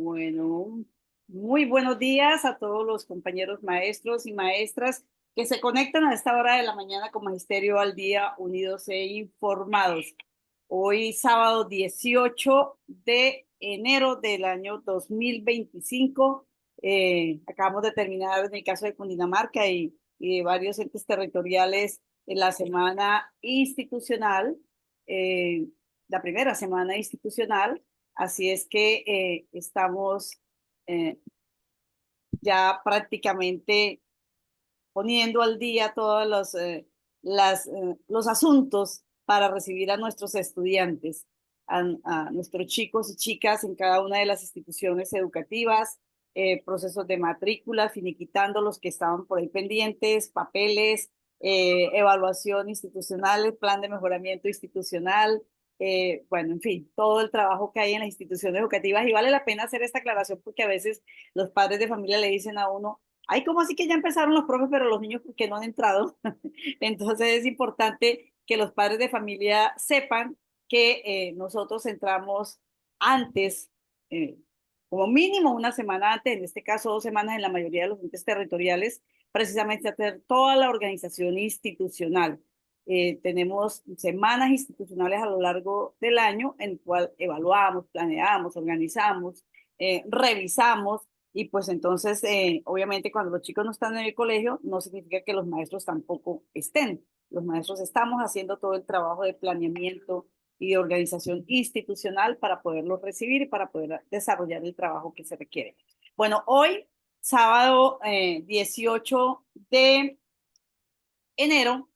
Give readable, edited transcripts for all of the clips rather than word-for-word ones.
Bueno, muy buenos días a todos los compañeros maestros y maestras que se conectan a esta hora de la mañana con Magisterio al Día, unidos e informados. Hoy, sábado 18 de enero del año 2025, acabamos de terminar en el caso de Cundinamarca y de varios entes territoriales en la semana institucional, eh, la primera semana institucional. Así es que estamos eh, ya prácticamente poniendo al día todos los asuntos para recibir a nuestros estudiantes, a nuestros chicos y chicas en cada una de las instituciones educativas, procesos de matrícula, finiquitando los que estaban por ahí pendientes, papeles, evaluación institucional, plan de mejoramiento institucional, bueno, en fin, todo el trabajo que hay en las instituciones educativas. Y vale la pena hacer esta aclaración porque a veces los padres de familia le dicen a uno, ay, ¿cómo así que ya empezaron los profes, pero los niños que no han entrado? Entonces es importante que los padres de familia sepan que nosotros entramos antes, eh, como mínimo una semana antes, en este caso 2 semanas en la mayoría de los entes territoriales, precisamente a hacer toda la organización institucional. Tenemos semanas institucionales a lo largo del año en el cual evaluamos, planeamos, organizamos, revisamos y pues entonces, obviamente, cuando los chicos no están en el colegio, no significa que los maestros tampoco estén. Los maestros estamos haciendo todo el trabajo de planeamiento y de organización institucional para poderlos recibir y para poder desarrollar el trabajo que se requiere. Bueno, hoy, sábado 18 de enero,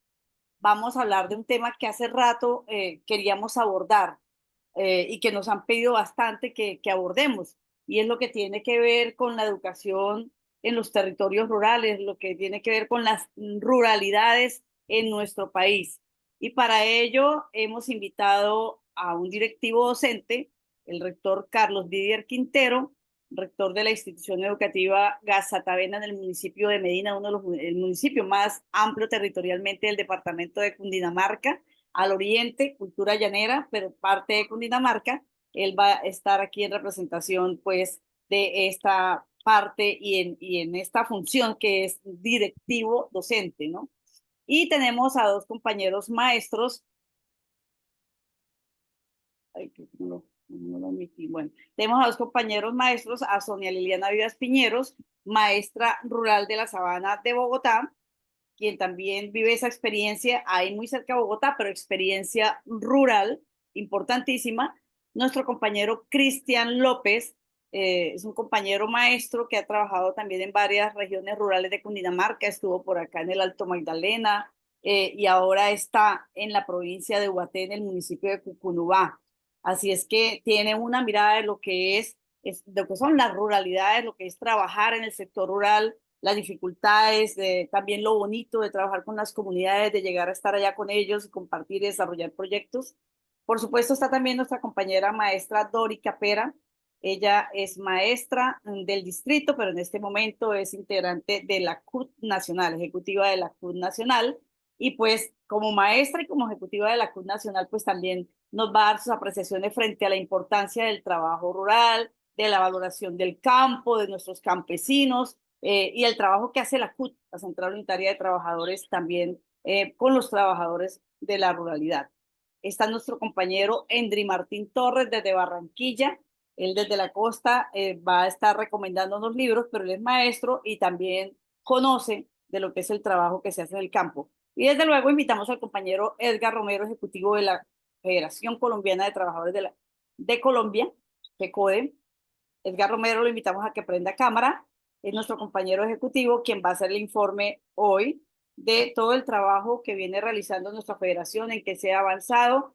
vamos a hablar de un tema que hace rato queríamos abordar y que nos han pedido bastante que abordemos, y es lo que tiene que ver con la educación en los territorios rurales, lo que tiene que ver con las ruralidades en nuestro país. Y para ello hemos invitado a un directivo docente, el rector Carlos Didier Quintero, rector de la institución educativa Gazatavena en el municipio de Medina, uno de el municipio más amplio territorialmente del departamento de Cundinamarca, al oriente, cultura llanera, pero parte de Cundinamarca. Él va a estar aquí en representación, pues, de esta parte y en esta función que es directivo docente, ¿no? Y tenemos a dos compañeros maestros. Ay, que no lo omití. Bueno, tenemos a dos compañeros maestros, a Sonia Liliana Vivas Piñeros, maestra rural de la Sabana de Bogotá, quien también vive esa experiencia ahí muy cerca de Bogotá, pero experiencia rural importantísima. Nuestro compañero Cristian López es un compañero maestro que ha trabajado también en varias regiones rurales de Cundinamarca, estuvo por acá en el Alto Magdalena y ahora está en la provincia de Huaté, en el municipio de Cucunubá. Así es que tiene una mirada de lo que es lo que son las ruralidades, lo que es trabajar en el sector rural, las dificultades, también lo bonito de trabajar con las comunidades, de llegar a estar allá con ellos y compartir y desarrollar proyectos. Por supuesto está también nuestra compañera maestra Dori Capera. Ella es maestra del distrito, pero en este momento es integrante de la CUT Nacional, ejecutiva de la CUT Nacional. Y pues como maestra y como ejecutiva de la CUT Nacional, pues también nos va a dar sus apreciaciones frente a la importancia del trabajo rural, de la valoración del campo, de nuestros campesinos, y el trabajo que hace la CUT, la Central Unitaria de Trabajadores, también con los trabajadores de la ruralidad. Está nuestro compañero Endri Martín Torres desde Barranquilla. Él desde la costa va a estar recomendándonos libros, pero él es maestro y también conoce de lo que es el trabajo que se hace en el campo. Y desde luego invitamos al compañero Edgar Romero, ejecutivo de la Federación Colombiana de Trabajadores de Colombia, FECODE. Edgar Romero lo invitamos a que prenda cámara. Es nuestro compañero ejecutivo quien va a hacer el informe hoy de todo el trabajo que viene realizando nuestra federación, en que se ha avanzado.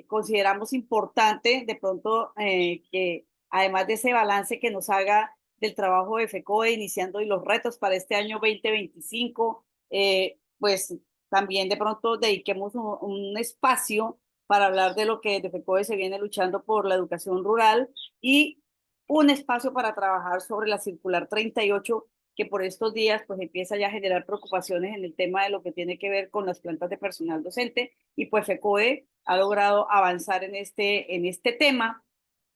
Consideramos importante de pronto que además de ese balance que nos haga del trabajo de FECODE iniciando y los retos para este año 2025, pues también de pronto dediquemos un espacio para hablar de lo que de FECODE se viene luchando por la educación rural y un espacio para trabajar sobre la circular 38, que por estos días pues empieza ya a generar preocupaciones en el tema de lo que tiene que ver con las plantas de personal docente, y pues FECODE ha logrado avanzar en este tema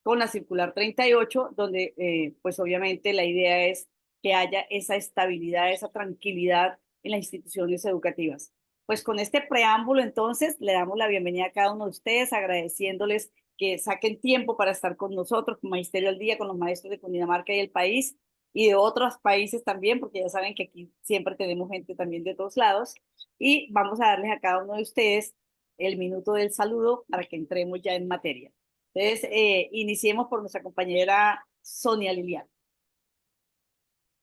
con la circular 38, donde pues obviamente la idea es que haya esa estabilidad, esa tranquilidad en las instituciones educativas. Pues con este preámbulo entonces le damos la bienvenida a cada uno de ustedes, agradeciéndoles que saquen tiempo para estar con nosotros, con Magisterio al Día, con los maestros de Cundinamarca y el país y de otros países también, porque ya saben que aquí siempre tenemos gente también de todos lados. Y vamos a darles a cada uno de ustedes el minuto del saludo para que entremos ya en materia. Entonces, iniciemos por nuestra compañera Sonia Liliana.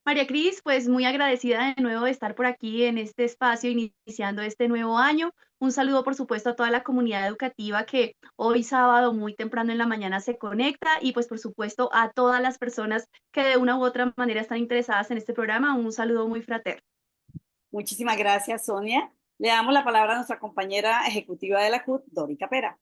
María Cris, pues muy agradecida de nuevo de estar por aquí en este espacio, iniciando este nuevo año. Un saludo, por supuesto, a toda la comunidad educativa que hoy sábado muy temprano en la mañana se conecta y pues por supuesto a todas las personas que de una u otra manera están interesadas en este programa. Un saludo muy fraterno. Muchísimas gracias, Sonia. Le damos la palabra a nuestra compañera ejecutiva de la CUT, Dori Capera.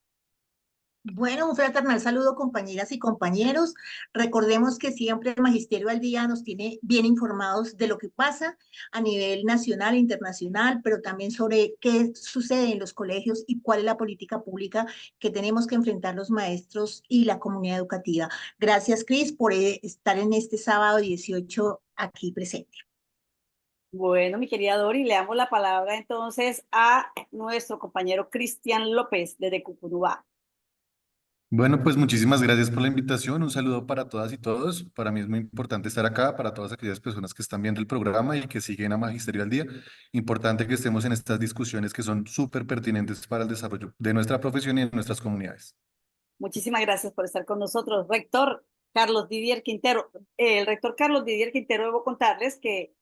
Bueno, un fraternal saludo, compañeras y compañeros. Recordemos que siempre el Magisterio al Día nos tiene bien informados de lo que pasa a nivel nacional e internacional, pero también sobre qué sucede en los colegios y cuál es la política pública que tenemos que enfrentar los maestros y la comunidad educativa. Gracias, Cris, por estar en este sábado 18 aquí presente. Bueno, mi querida Dori, le damos la palabra entonces a nuestro compañero Cristian López desde Cucurubá. Bueno, pues muchísimas gracias por la invitación. Un saludo para todas y todos. Para mí es muy importante estar acá, para todas aquellas personas que están viendo el programa y que siguen a Magisterio al Día. Importante que estemos en estas discusiones que son súper pertinentes para el desarrollo de nuestra profesión y de nuestras comunidades. Muchísimas gracias por estar con nosotros. Rector Carlos Didier Quintero. El rector Carlos Didier Quintero, debo contarles que,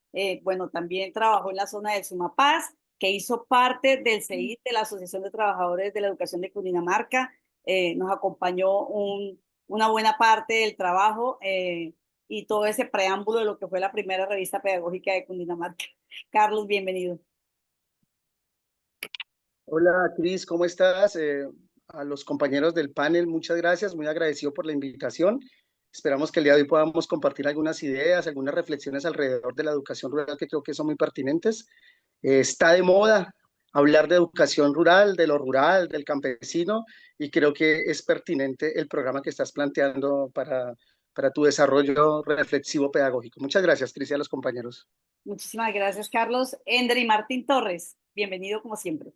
bueno, también trabajó en la zona del Sumapaz, que hizo parte del CEID, de la Asociación de Trabajadores de la Educación de Cundinamarca. Nos acompañó una buena parte del trabajo y todo ese preámbulo de lo que fue la primera revista pedagógica de Cundinamarca. Carlos, bienvenido. Hola, Cris, ¿cómo estás? A los compañeros del panel, muchas gracias, muy agradecido por la invitación. Esperamos que el día de hoy podamos compartir algunas ideas, algunas reflexiones alrededor de la educación rural que creo que son muy pertinentes. Está de moda hablar de educación rural, de lo rural, del campesino, y creo que es pertinente el programa que estás planteando para tu desarrollo reflexivo pedagógico. Muchas gracias, Cris, y a los compañeros. Muchísimas gracias, Carlos. Endry Martín Torres, bienvenido como siempre.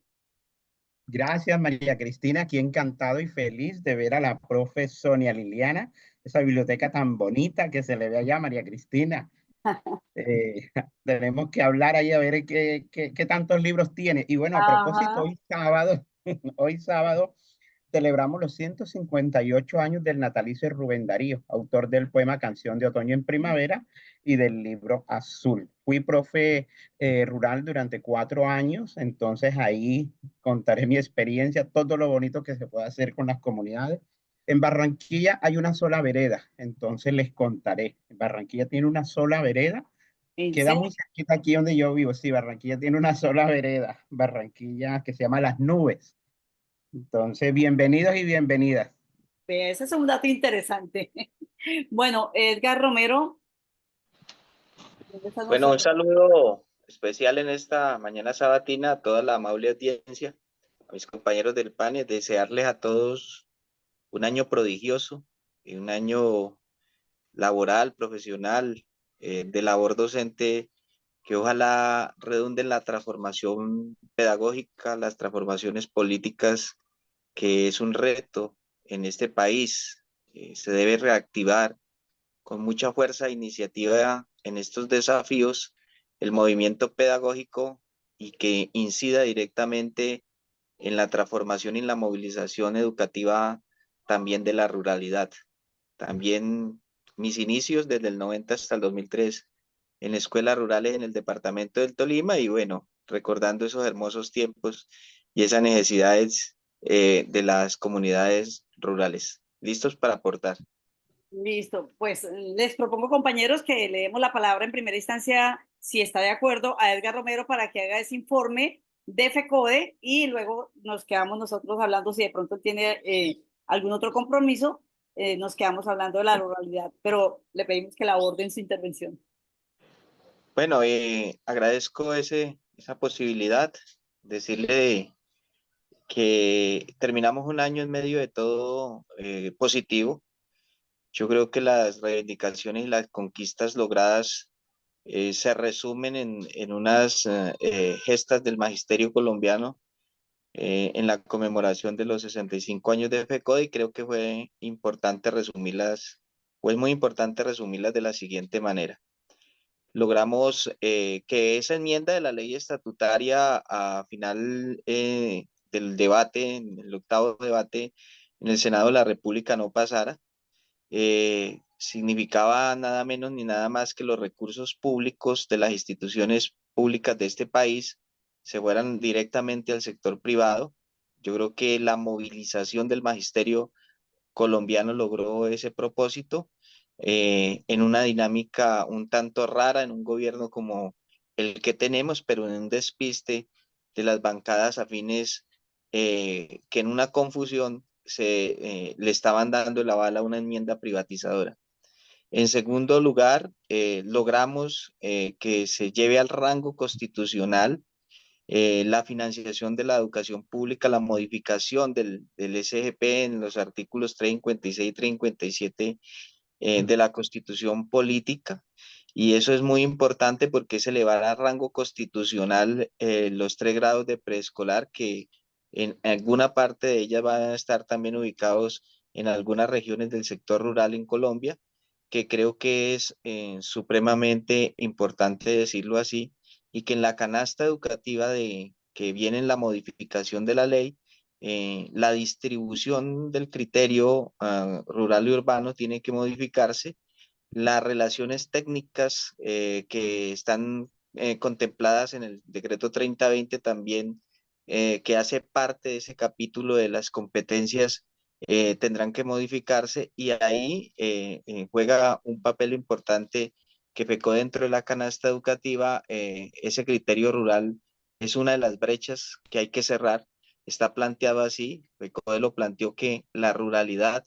Gracias, María Cristina. Aquí encantado y feliz de ver a la profe Sonia Liliana, esa biblioteca tan bonita que se le ve allá, María Cristina. Tenemos que hablar ahí a ver qué tantos libros tiene. Y bueno, a propósito, Ajá. hoy sábado, hoy sábado, celebramos los 158 años del natalicio de Rubén Darío, autor del poema Canción de Otoño en Primavera y del libro Azul. Fui profe rural durante 4 años, entonces ahí contaré mi experiencia, todo lo bonito que se puede hacer con las comunidades. En Barranquilla hay una sola vereda, entonces les contaré. Barranquilla tiene una sola vereda, ¿En queda serio? muy cerquita aquí donde yo vivo. Sí, Barranquilla tiene una sola vereda, Barranquilla que se llama Las Nubes. Entonces, bienvenidos y bienvenidas. Ese es un dato interesante. Bueno, Edgar Romero, ¿dónde está Bueno, nuestro? un saludo especial en esta mañana sabatina a toda la amable audiencia, a mis compañeros del panel, desearles a todos un año prodigioso y un año laboral, profesional, de labor docente, que ojalá redunde en la transformación pedagógica, las transformaciones políticas, que es un reto en este país. Se debe reactivar con mucha fuerza e iniciativa en estos desafíos el movimiento pedagógico y que incida directamente en la transformación y la movilización educativa también de la ruralidad. También mis inicios desde el 90 hasta el 2003 en escuelas rurales en el departamento del Tolima y bueno, recordando esos hermosos tiempos y esas necesidades de las comunidades rurales. ¿Listos para aportar? Listo, pues les propongo, compañeros, que le demos la palabra en primera instancia, si está de acuerdo, a Edgar Romero para que haga ese informe de FECODE y luego nos quedamos nosotros hablando, si de pronto tiene algún otro compromiso, nos quedamos hablando de la ruralidad, pero le pedimos que la aborden su intervención. Bueno, agradezco esa posibilidad, decirle que terminamos un año en medio de todo positivo. Yo creo que las reivindicaciones y las conquistas logradas se resumen en unas gestas del magisterio colombiano en la conmemoración de los 65 años de FECODE, y creo que fue importante resumirlas, o es muy importante resumirlas de la siguiente manera. Logramos que esa enmienda de la ley estatutaria a final del debate, en el octavo debate en el Senado de la República no pasara. Significaba nada menos ni nada más que los recursos públicos de las instituciones públicas de este país se fueran directamente al sector privado. Yo creo que la movilización del magisterio colombiano logró ese propósito en una dinámica un tanto rara en un gobierno como el que tenemos, pero en un despiste de las bancadas afines que en una confusión le estaban dando el aval a una enmienda privatizadora. En segundo lugar, logramos que se lleve al rango constitucional la financiación de la educación pública, la modificación del SGP en los artículos 356 y 357 de la Constitución Política. Y eso es muy importante porque es elevar a rango constitucional los 3 grados de preescolar, que en alguna parte de ellas van a estar también ubicados en algunas regiones del sector rural en Colombia, que creo que es supremamente importante decirlo así, y que en la canasta educativa que viene en la modificación de la ley, la distribución del criterio rural y urbano tiene que modificarse. Las relaciones técnicas que están contempladas en el decreto 3020 también, que hace parte de ese capítulo de las competencias, tendrán que modificarse, y ahí juega un papel importante que pecó dentro de la canasta educativa. Ese criterio rural es una de las brechas que hay que cerrar. Está planteado así, FECODE lo planteó, que la ruralidad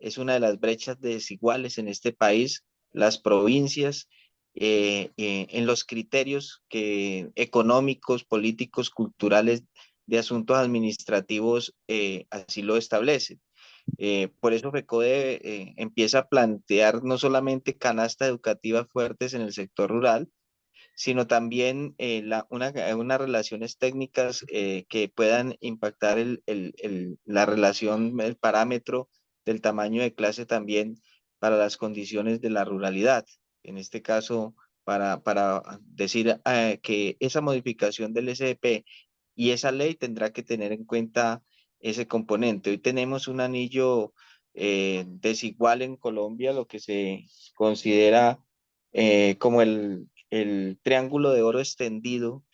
es una de las brechas desiguales en este país. Las provincias, en los criterios económicos, políticos, culturales, de asuntos administrativos, así lo establecen. Por eso FECODE empieza a plantear no solamente canastas educativas fuertes en el sector rural, sino también unas relaciones técnicas que puedan impactar la relación, el parámetro del tamaño de clase también para las condiciones de la ruralidad. En este caso, para decir que esa modificación del SDP y esa ley tendrá que tener en cuenta ese componente. Hoy tenemos un anillo desigual en Colombia, lo que se considera como el triángulo de oro extendido,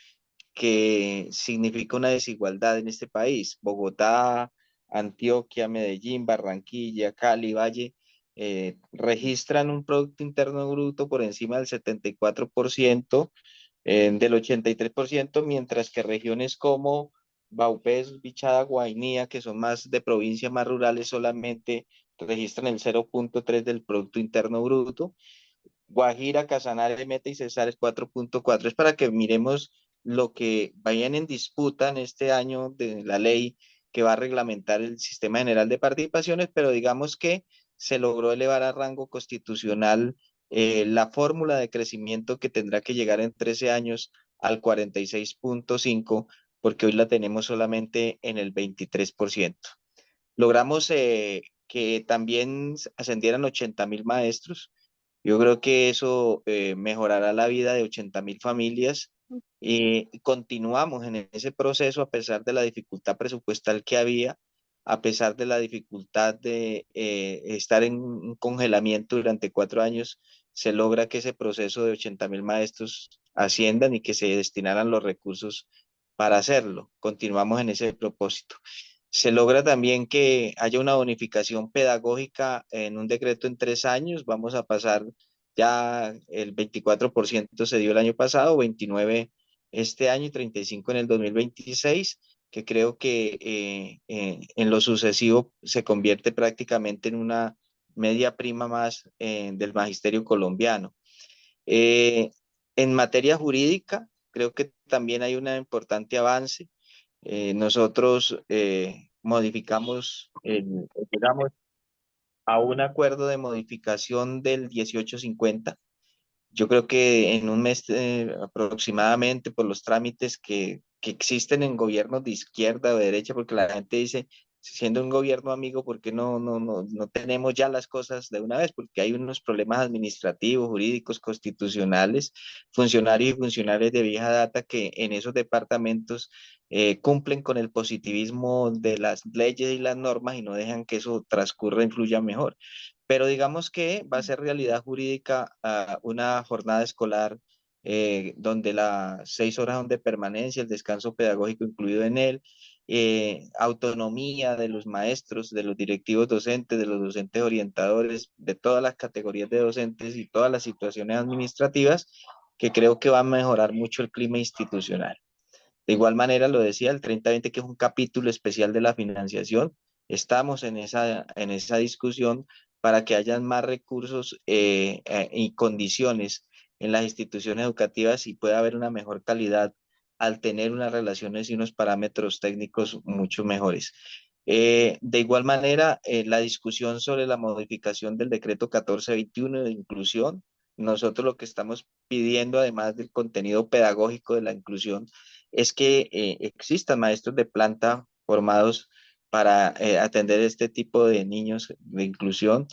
que significa una desigualdad en este país. Bogotá, Antioquia, Medellín, Barranquilla, Cali, Valle, registran un Producto Interno Bruto por encima del 74%, del 83%, mientras que regiones como Vaupés, Bichada, Guainía, que son más de provincias más rurales, solamente registran el 0,3 del Producto Interno Bruto. Guajira, Casanare, Meta y Cesar es 4,4. Es para que miremos lo que vayan en disputa en este año de la ley que va a reglamentar el Sistema General de Participaciones, pero digamos que se logró elevar a rango constitucional la fórmula de crecimiento, que tendrá que llegar en 13 años al 46,5, porque hoy la tenemos solamente en el 23%. Logramos que también ascendieran 80.000 maestros. Yo creo que eso mejorará la vida de 80.000 familias, y continuamos en ese proceso a pesar de la dificultad presupuestal que había, a pesar de la dificultad de estar en un congelamiento durante 4 años. Se logra que ese proceso de 80.000 maestros asciendan y que se destinaran los recursos para hacerlo. Continuamos en ese propósito. Se logra también que haya una bonificación pedagógica en un decreto en 3 años. Vamos a pasar, ya el 24% se dio el año pasado, 29 este año y 35 en el 2026, que creo que en lo sucesivo se convierte prácticamente en una media prima más del magisterio colombiano. Eh, en materia jurídica, creo que también hay un importante avance. Nosotros modificamos, digamos, a un acuerdo de modificación del 1850. Yo creo que en un mes aproximadamente, por los trámites que existen en gobiernos de izquierda o de derecha, porque la gente dice, siendo un gobierno amigo, ¿por qué no tenemos ya las cosas de una vez? Porque hay unos problemas administrativos, jurídicos, constitucionales, funcionarios y funcionarios de vieja data que en esos departamentos cumplen con el positivismo de las leyes y las normas y no dejan que eso transcurra y fluya mejor. Pero digamos que va a ser realidad jurídica una jornada escolar donde las 6 horas son de permanencia, el descanso pedagógico incluido en él, autonomía de los maestros, de los directivos docentes, de los docentes orientadores, de todas las categorías de docentes y todas las situaciones administrativas, que creo que va a mejorar mucho el clima institucional. De igual manera, lo decía, el 3020, que es un capítulo especial de la financiación, estamos en esa discusión para que hayan más recursos y condiciones en las instituciones educativas y pueda haber una mejor calidad al tener unas relaciones y unos parámetros técnicos mucho mejores. De igual manera, la discusión sobre la modificación del decreto 1421 de inclusión, nosotros lo que estamos pidiendo, además del contenido pedagógico de la inclusión, es que existan maestros de planta formados para atender este tipo de niños de inclusión.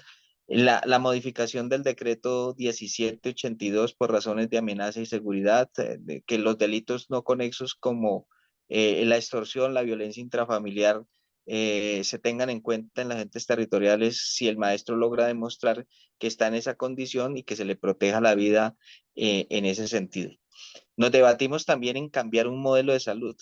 La modificación del decreto 1782 por razones de amenaza y seguridad, de que los delitos no conexos como la extorsión, la violencia intrafamiliar, se tengan en cuenta en las entes territoriales si el maestro logra demostrar que está en esa condición y que se le proteja la vida en ese sentido. Nos debatimos también en cambiar un modelo de salud.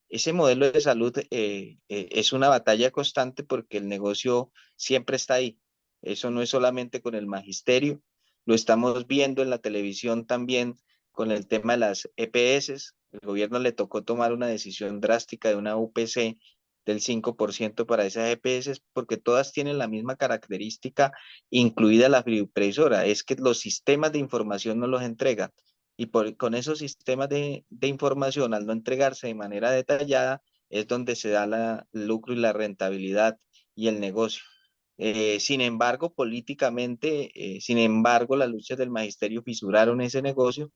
Ese modelo de salud es una batalla constante porque el negocio siempre está ahí. Eso no es solamente con el magisterio, lo estamos viendo en la televisión también con el tema de las EPS. El gobierno le tocó tomar una decisión drástica de una UPC del 5% para esas EPS porque todas tienen la misma característica, incluida la impresora, es que los sistemas de información no los entregan y con esos sistemas de información, al no entregarse de manera detallada, es donde se da el lucro y la rentabilidad y el negocio. Sin embargo, políticamente, sin embargo, las luchas del magisterio fisuraron ese negocio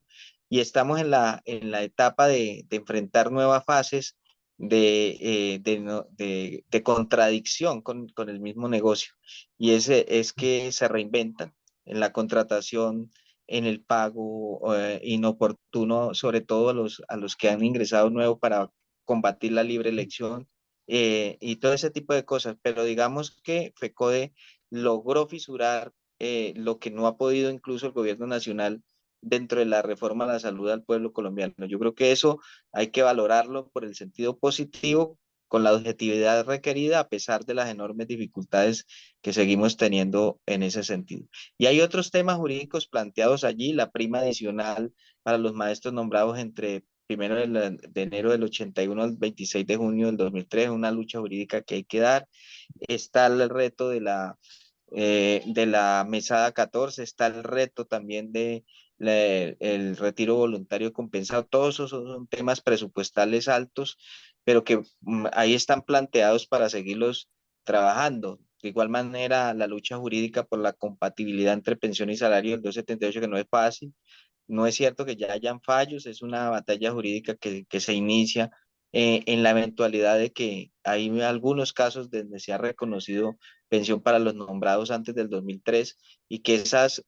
y estamos en la etapa de enfrentar nuevas fases de contradicción con el mismo negocio. Y ese es que se reinventan en la contratación, en el pago inoportuno, sobre todo a los que han ingresado nuevo para combatir la libre elección y todo ese tipo de cosas. Pero digamos que FECODE logró fisurar lo que no ha podido incluso el gobierno nacional dentro de la reforma a la salud al pueblo colombiano. Yo creo que eso hay que valorarlo por el sentido positivo, con la objetividad requerida, a pesar de las enormes dificultades que seguimos teniendo en ese sentido. Y hay otros temas jurídicos planteados allí, la prima adicional para los maestros nombrados entre 1 de enero del 81 al 26 de junio del 2003, una lucha jurídica que hay que dar. Está el reto de la mesada 14, está el reto también el retiro voluntario compensado. Todos esos son temas presupuestales altos, pero que ahí están planteados para seguirlos trabajando. De igual manera, la lucha jurídica por la compatibilidad entre pensión y salario del 278, que no es fácil. No es cierto que ya hayan fallos, es una batalla jurídica que se inicia en la eventualidad de que hay algunos casos donde se ha reconocido pensión para los nombrados antes del 2003 y que esas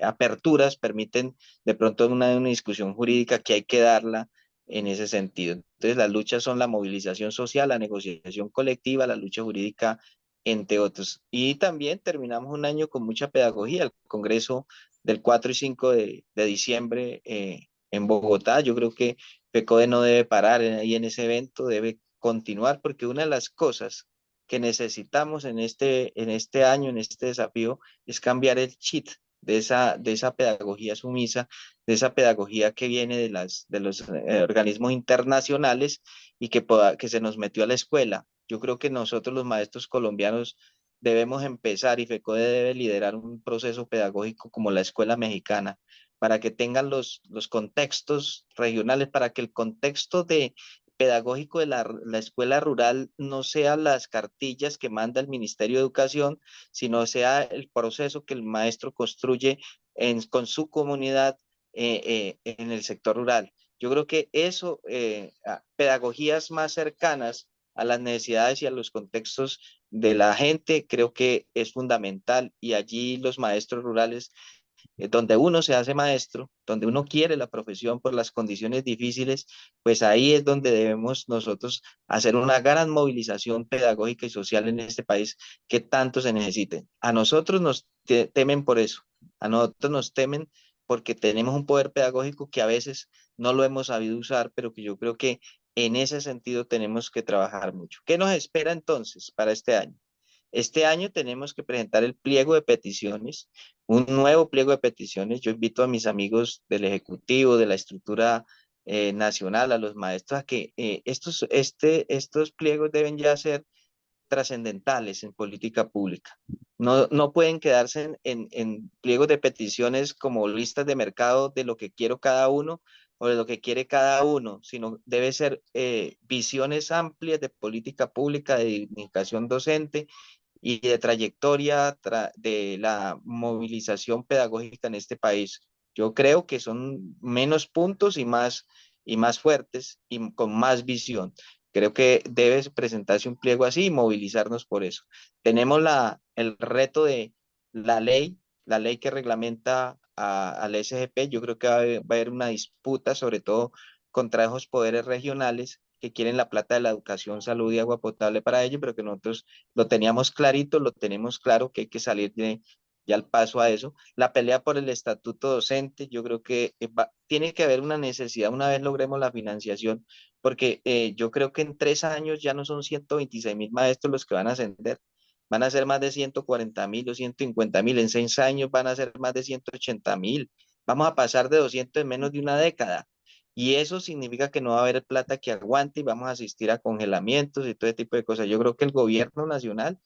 aperturas permiten de pronto una discusión jurídica que hay que darla en ese sentido. Entonces, las luchas son la movilización social, la negociación colectiva, la lucha jurídica, entre otros. Y también terminamos un año con mucha pedagogía. El Congreso del 4 y 5 de diciembre en Bogotá. Yo creo que FECODE no debe parar ahí en ese evento, debe continuar, porque una de las cosas que necesitamos en este año, en este desafío, es cambiar el chip de esa pedagogía sumisa, de esa pedagogía que viene de los organismos internacionales y que se nos metió a la escuela. Yo creo que nosotros los maestros colombianos debemos empezar y FECODE debe liderar un proceso pedagógico como la escuela mexicana, para que tengan los contextos regionales, para que el contexto de pedagógico de la escuela rural no sea las cartillas que manda el Ministerio de Educación, sino sea el proceso que el maestro construye con su comunidad en el sector rural. Yo creo que eso, pedagogías más cercanas a las necesidades y a los contextos de la gente, creo que es fundamental, y allí los maestros rurales, donde uno se hace maestro, donde uno quiere la profesión por las condiciones difíciles, pues ahí es donde debemos nosotros hacer una gran movilización pedagógica y social en este país que tanto se necesite. A nosotros nos temen por eso, a nosotros nos temen porque tenemos un poder pedagógico que a veces no lo hemos sabido usar, pero que yo creo que en ese sentido tenemos que trabajar mucho. ¿Qué nos espera entonces para este año? Este año tenemos que presentar el pliego de peticiones, un nuevo pliego de peticiones. Yo invito a mis amigos del Ejecutivo, de la estructura nacional, a los maestros, a que estos pliegos deben ya ser trascendentales en política pública. No pueden quedarse en pliegos de peticiones como listas de mercado de lo que quiero cada uno o de lo que quiere cada uno, sino debe ser visiones amplias de política pública, de dignificación docente y de trayectoria de la movilización pedagógica en este país. Yo creo que son menos puntos y más fuertes y con más visión. Creo que debe presentarse un pliego así y movilizarnos por eso. Tenemos el reto de la ley que reglamenta al SGP. Yo creo que va a haber una disputa, sobre todo contra esos poderes regionales que quieren la plata de la educación, salud y agua potable para ellos, pero que nosotros lo teníamos clarito, lo tenemos claro que hay que salir ya al paso a eso. La pelea por el estatuto docente, yo creo que tiene que haber una necesidad una vez logremos la financiación, porque yo creo que en 3 años ya no son 126.000 maestros los que van a ascender, van a ser más de 140.000 o 150.000, en 6 años van a ser más de 180.000, vamos a pasar de 200 en menos de una década. Y eso significa que no va a haber plata que aguante y vamos a asistir a congelamientos y todo ese tipo de cosas. Yo creo que el gobierno nacional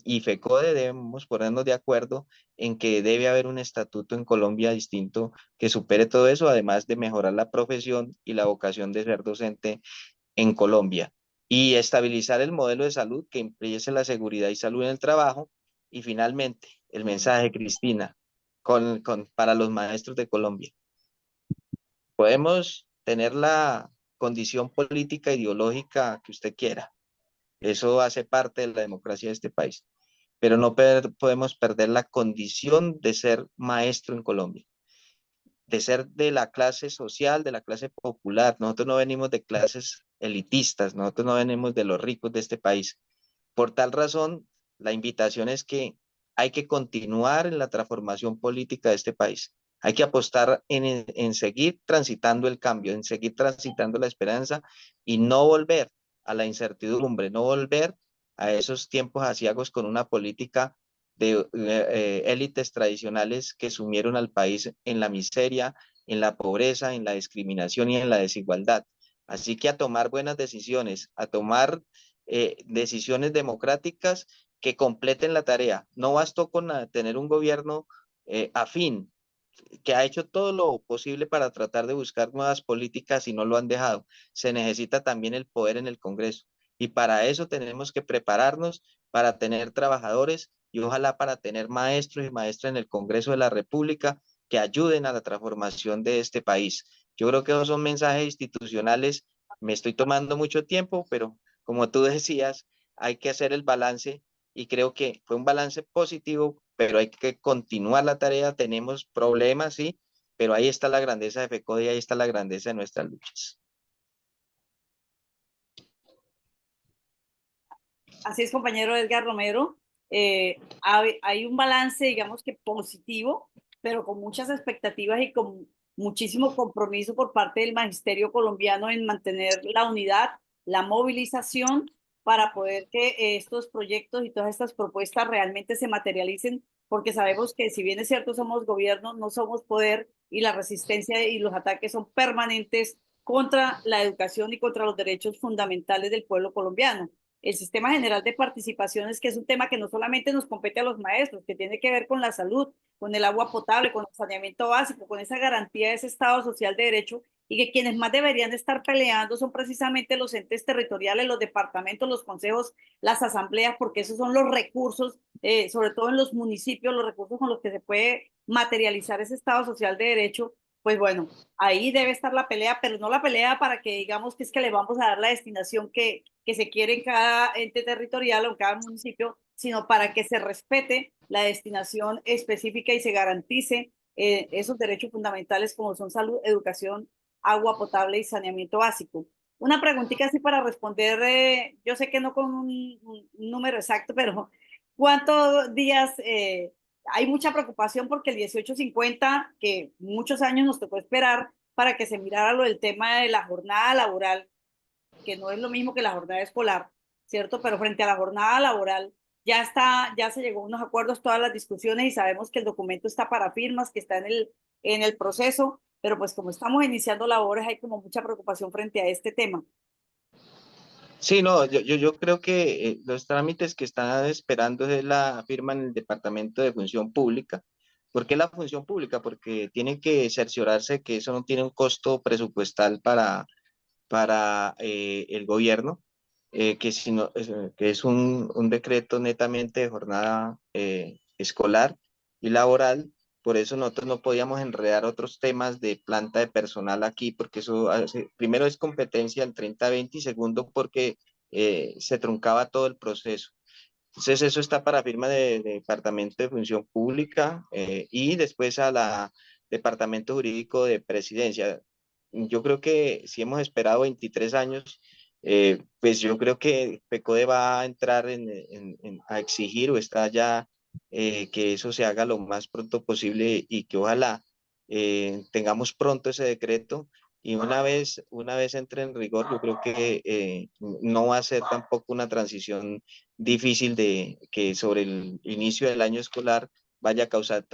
y FECODE debemos ponernos de acuerdo en que debe haber un estatuto en Colombia distinto que supere todo eso, además de mejorar la profesión y la vocación de ser docente en Colombia. Y estabilizar el modelo de salud que implique la seguridad y salud en el trabajo. Y finalmente, el mensaje, Cristina, para los maestros de Colombia. Podemos tener la condición política, ideológica que usted quiera. Eso hace parte de la democracia de este país. Pero no podemos perder la condición de ser maestro en Colombia, de ser de la clase social, de la clase popular. Nosotros no venimos de clases elitistas, nosotros no venimos de los ricos de este país. Por tal razón, la invitación es que hay que continuar en la transformación política de este país. Hay que apostar en seguir transitando el cambio, en seguir transitando la esperanza y no volver a la incertidumbre, no volver a esos tiempos aciagos con una política de élites tradicionales que sumieron al país en la miseria, en la pobreza, en la discriminación y en la desigualdad. Así que a tomar buenas decisiones, a tomar decisiones democráticas que completen la tarea. No bastó con tener un gobierno afín, que ha hecho todo lo posible para tratar de buscar nuevas políticas y no lo han dejado. Se necesita también el poder en el Congreso. Y para eso tenemos que prepararnos para tener trabajadores y ojalá para tener maestros y maestras en el Congreso de la República que ayuden a la transformación de este país. Yo creo que esos son mensajes institucionales. Me estoy tomando mucho tiempo, pero como tú decías, hay que hacer el balance y creo que fue un balance positivo, pero hay que continuar la tarea. Tenemos problemas, sí, pero ahí está la grandeza de FECODE y ahí está la grandeza de nuestras luchas. Así es, compañero Edgar Romero. Hay un balance, digamos que positivo, pero con muchas expectativas y con muchísimo compromiso por parte del magisterio colombiano en mantener la unidad, la movilización para poder que estos proyectos y todas estas propuestas realmente se materialicen, porque sabemos que si bien es cierto somos gobierno, no somos poder y la resistencia y los ataques son permanentes contra la educación y contra los derechos fundamentales del pueblo colombiano. El sistema general de participaciones, que es un tema que no solamente nos compete a los maestros, que tiene que ver con la salud, con el agua potable, con el saneamiento básico, con esa garantía de ese Estado social de derecho y que quienes más deberían estar peleando son precisamente los entes territoriales, los departamentos, los consejos, las asambleas, porque esos son los recursos, sobre todo en los municipios, los recursos con los que se puede materializar ese Estado social de derecho. Pues bueno, ahí debe estar la pelea, pero no la pelea para que digamos que es que le vamos a dar la destinación que se quiere en cada ente territorial o en cada municipio, sino para que se respete la destinación específica y se garantice esos derechos fundamentales como son salud, educación, agua potable y saneamiento básico. Una preguntita así para responder, yo sé que no con un número exacto, pero ¿cuántos días? Hay mucha preocupación porque el 1850, que muchos años nos tocó esperar para que se mirara lo del tema de la jornada laboral, que no es lo mismo que la jornada escolar, ¿cierto? Pero frente a la jornada laboral ya está, ya se llegó a unos acuerdos, todas las discusiones y sabemos que el documento está para firmas, que está en el proceso, pero pues como estamos iniciando labores hay como mucha preocupación frente a este tema. Sí, no, yo creo que los trámites que están esperando es la firma en el Departamento de Función Pública. ¿Por qué la función pública? Porque tiene que cerciorarse que eso no tiene un costo presupuestal para el gobierno, que es un decreto netamente de jornada escolar y laboral. Por eso nosotros no podíamos enredar otros temas de planta de personal aquí, porque primero es competencia del 30-20 y segundo porque se truncaba todo el proceso. Entonces eso está para firma de Departamento de Función Pública y después a la Departamento Jurídico de Presidencia. Yo creo que si hemos esperado 23 años, pues yo creo que PECODE va a entrar a exigir o está ya que eso se haga lo más pronto posible y que ojalá tengamos pronto ese decreto y una vez entre en rigor, yo creo que no va a ser tampoco una transición difícil de que sobre el inicio del año escolar vaya a causar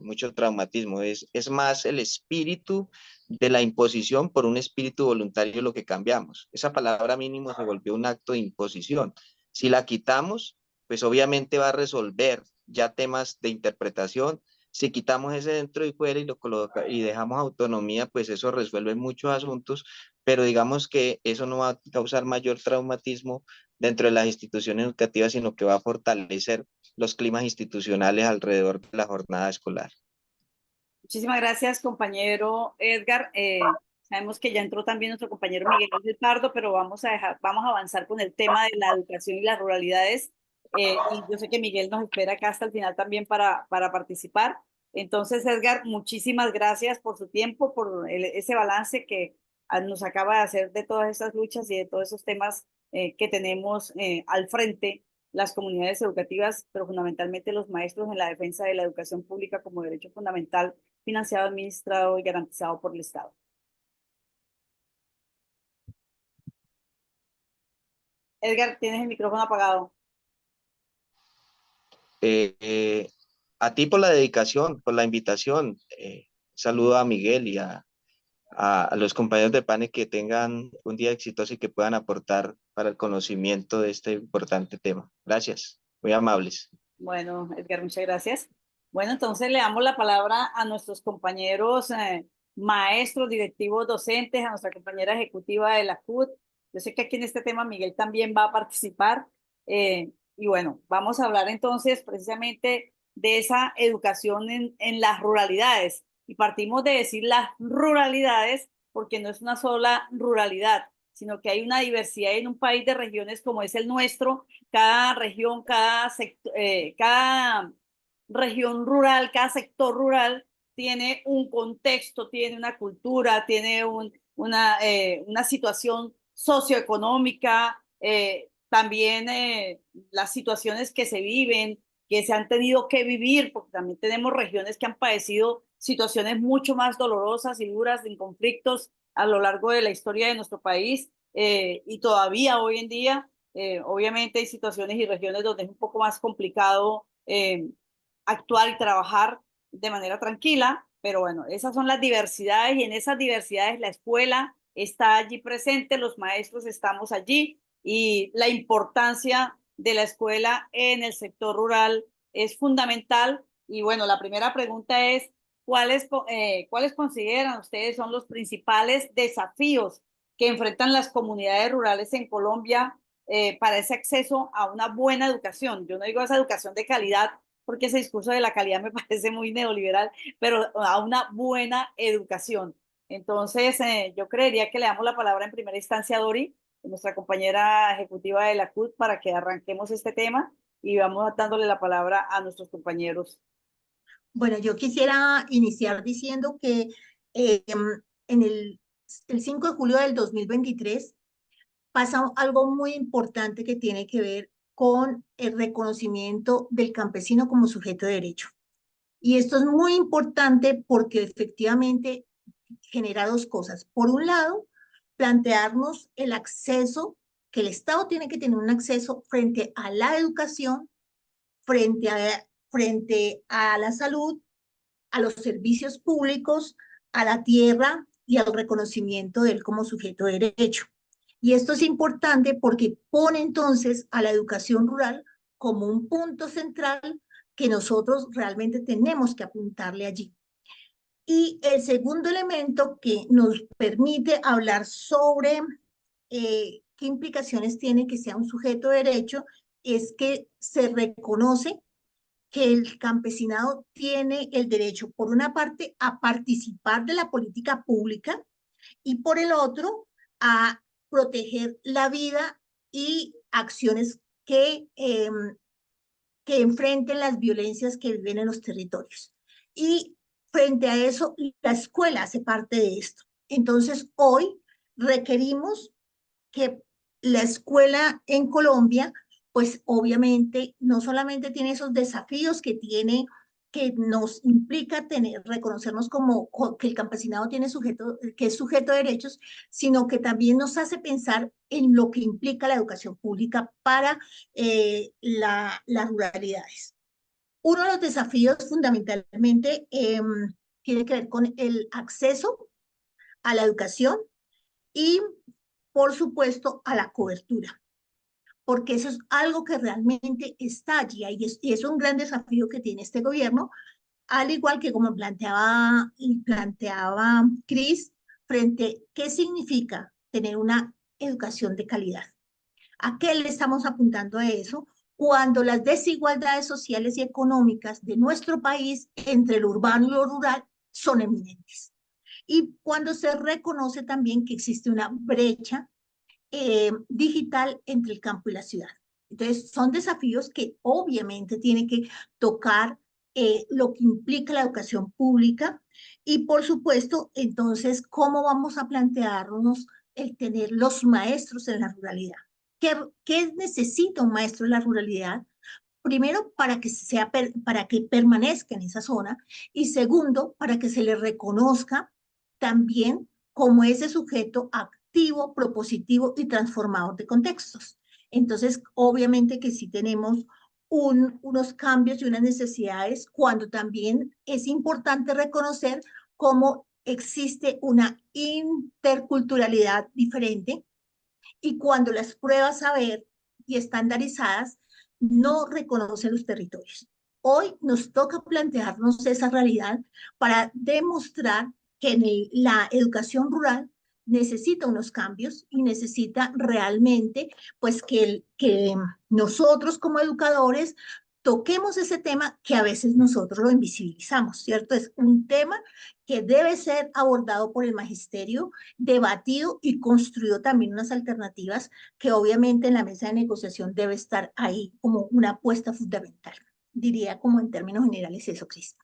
mucho traumatismo. Es más el espíritu de la imposición por un espíritu voluntario lo que cambiamos. Esa palabra mínimo se volvió un acto de imposición. Si la quitamos, pues obviamente va a resolver ya temas de interpretación. Si quitamos ese dentro y fuera y dejamos autonomía, pues eso resuelve muchos asuntos, pero digamos que eso no va a causar mayor traumatismo dentro de las instituciones educativas, sino que va a fortalecer los climas institucionales alrededor de la jornada escolar. Muchísimas gracias, compañero Edgar. Sabemos que ya entró también nuestro compañero Miguel Ángel Pardo, pero vamos a avanzar con el tema de la educación y las ruralidades. Y yo sé que Miguel nos espera acá hasta el final también para participar. Entonces, Edgar, muchísimas gracias por su tiempo, por ese balance que nos acaba de hacer de todas estas luchas y de todos esos temas que tenemos al frente las comunidades educativas, pero fundamentalmente los maestros en la defensa de la educación pública como derecho fundamental, financiado, administrado y garantizado por el Estado. Edgar, tienes el micrófono apagado. A ti por la dedicación, por la invitación. Saludo a Miguel y a los compañeros de PANE que tengan un día exitoso y que puedan aportar para el conocimiento de este importante tema. Gracias, muy amables. Bueno, Edgar, muchas gracias. Bueno, entonces le damos la palabra a nuestros compañeros maestros, directivos, docentes, a nuestra compañera ejecutiva de la CUT. Yo sé que aquí en este tema Miguel también va a participar. Y bueno, vamos a hablar entonces precisamente de esa educación en las ruralidades. Y partimos de decir las ruralidades porque no es una sola ruralidad, sino que hay una diversidad en un país de regiones como es el nuestro. Cada región, cada región rural, cada sector rural tiene un contexto, tiene una cultura, tiene una situación socioeconómica, también las situaciones que se viven, que se han tenido que vivir, porque también tenemos regiones que han padecido situaciones mucho más dolorosas y duras en conflictos a lo largo de la historia de nuestro país y todavía hoy en día. Obviamente hay situaciones y regiones donde es un poco más complicado actuar y trabajar de manera tranquila, pero bueno, esas son las diversidades y en esas diversidades la escuela está allí presente, los maestros estamos allí y la importancia de la escuela en el sector rural es fundamental. Y bueno, la primera pregunta es, ¿cuáles consideran ustedes son los principales desafíos que enfrentan las comunidades rurales en Colombia para ese acceso a una buena educación? Yo no digo esa educación de calidad, porque ese discurso de la calidad me parece muy neoliberal, pero a una buena educación. Entonces, yo creería que le damos la palabra en primera instancia a Dori, nuestra compañera ejecutiva de la CUT, para que arranquemos este tema y vamos dándole la palabra a nuestros compañeros. Bueno, yo quisiera iniciar diciendo que en el 5 de julio del 2023 pasa algo muy importante que tiene que ver con el reconocimiento del campesino como sujeto de derecho. Y esto es muy importante porque efectivamente genera dos cosas. Por un lado, plantearnos el acceso, que el Estado tiene que tener un acceso frente a la educación, frente a la salud, a los servicios públicos, a la tierra y al reconocimiento de él como sujeto de derecho. Y esto es importante porque pone entonces a la educación rural como un punto central que nosotros realmente tenemos que apuntarle allí. Y el segundo elemento que nos permite hablar sobre qué implicaciones tiene que sea un sujeto de derecho es que se reconoce que el campesinado tiene el derecho, por una parte, a participar de la política pública y por el otro, a proteger la vida y acciones que enfrenten las violencias que viven en los territorios. Y frente a eso, la escuela hace parte de esto. Entonces, hoy requerimos que la escuela en Colombia, pues obviamente no solamente tiene esos desafíos que tiene, que nos implica reconocernos como que el campesinado tiene que es sujeto de derechos, sino que también nos hace pensar en lo que implica la educación pública para las ruralidades. Uno de los desafíos fundamentalmente tiene que ver con el acceso a la educación y, por supuesto, a la cobertura, porque eso es algo que realmente está allí y es un gran desafío que tiene este gobierno, al igual que como planteaba Cris, frente a qué significa tener una educación de calidad. ¿A qué le estamos apuntando a eso? Cuando las desigualdades sociales y económicas de nuestro país entre lo urbano y lo rural son eminentes. Y cuando se reconoce también que existe una brecha digital entre el campo y la ciudad. Entonces, son desafíos que obviamente tienen que tocar lo que implica la educación pública y, por supuesto, entonces, cómo vamos a plantearnos el tener los maestros en la ruralidad. ¿Qué necesita un maestro en la ruralidad? Primero, para que permanezca en esa zona y segundo, para que se le reconozca también como ese sujeto activo, propositivo y transformador de contextos. Entonces, obviamente que sí tenemos unos cambios y unas necesidades cuando también es importante reconocer cómo existe una interculturalidad diferente y cuando las pruebas saber y estandarizadas no reconocen los territorios. Hoy nos toca plantearnos esa realidad para demostrar que la educación rural necesita unos cambios y necesita realmente pues que nosotros como educadores toquemos ese tema que a veces nosotros lo invisibilizamos, ¿cierto? Es un tema que debe ser abordado por el magisterio, debatido y construido también unas alternativas que obviamente en la mesa de negociación debe estar ahí como una apuesta fundamental. Diría como en términos generales eso, Cris.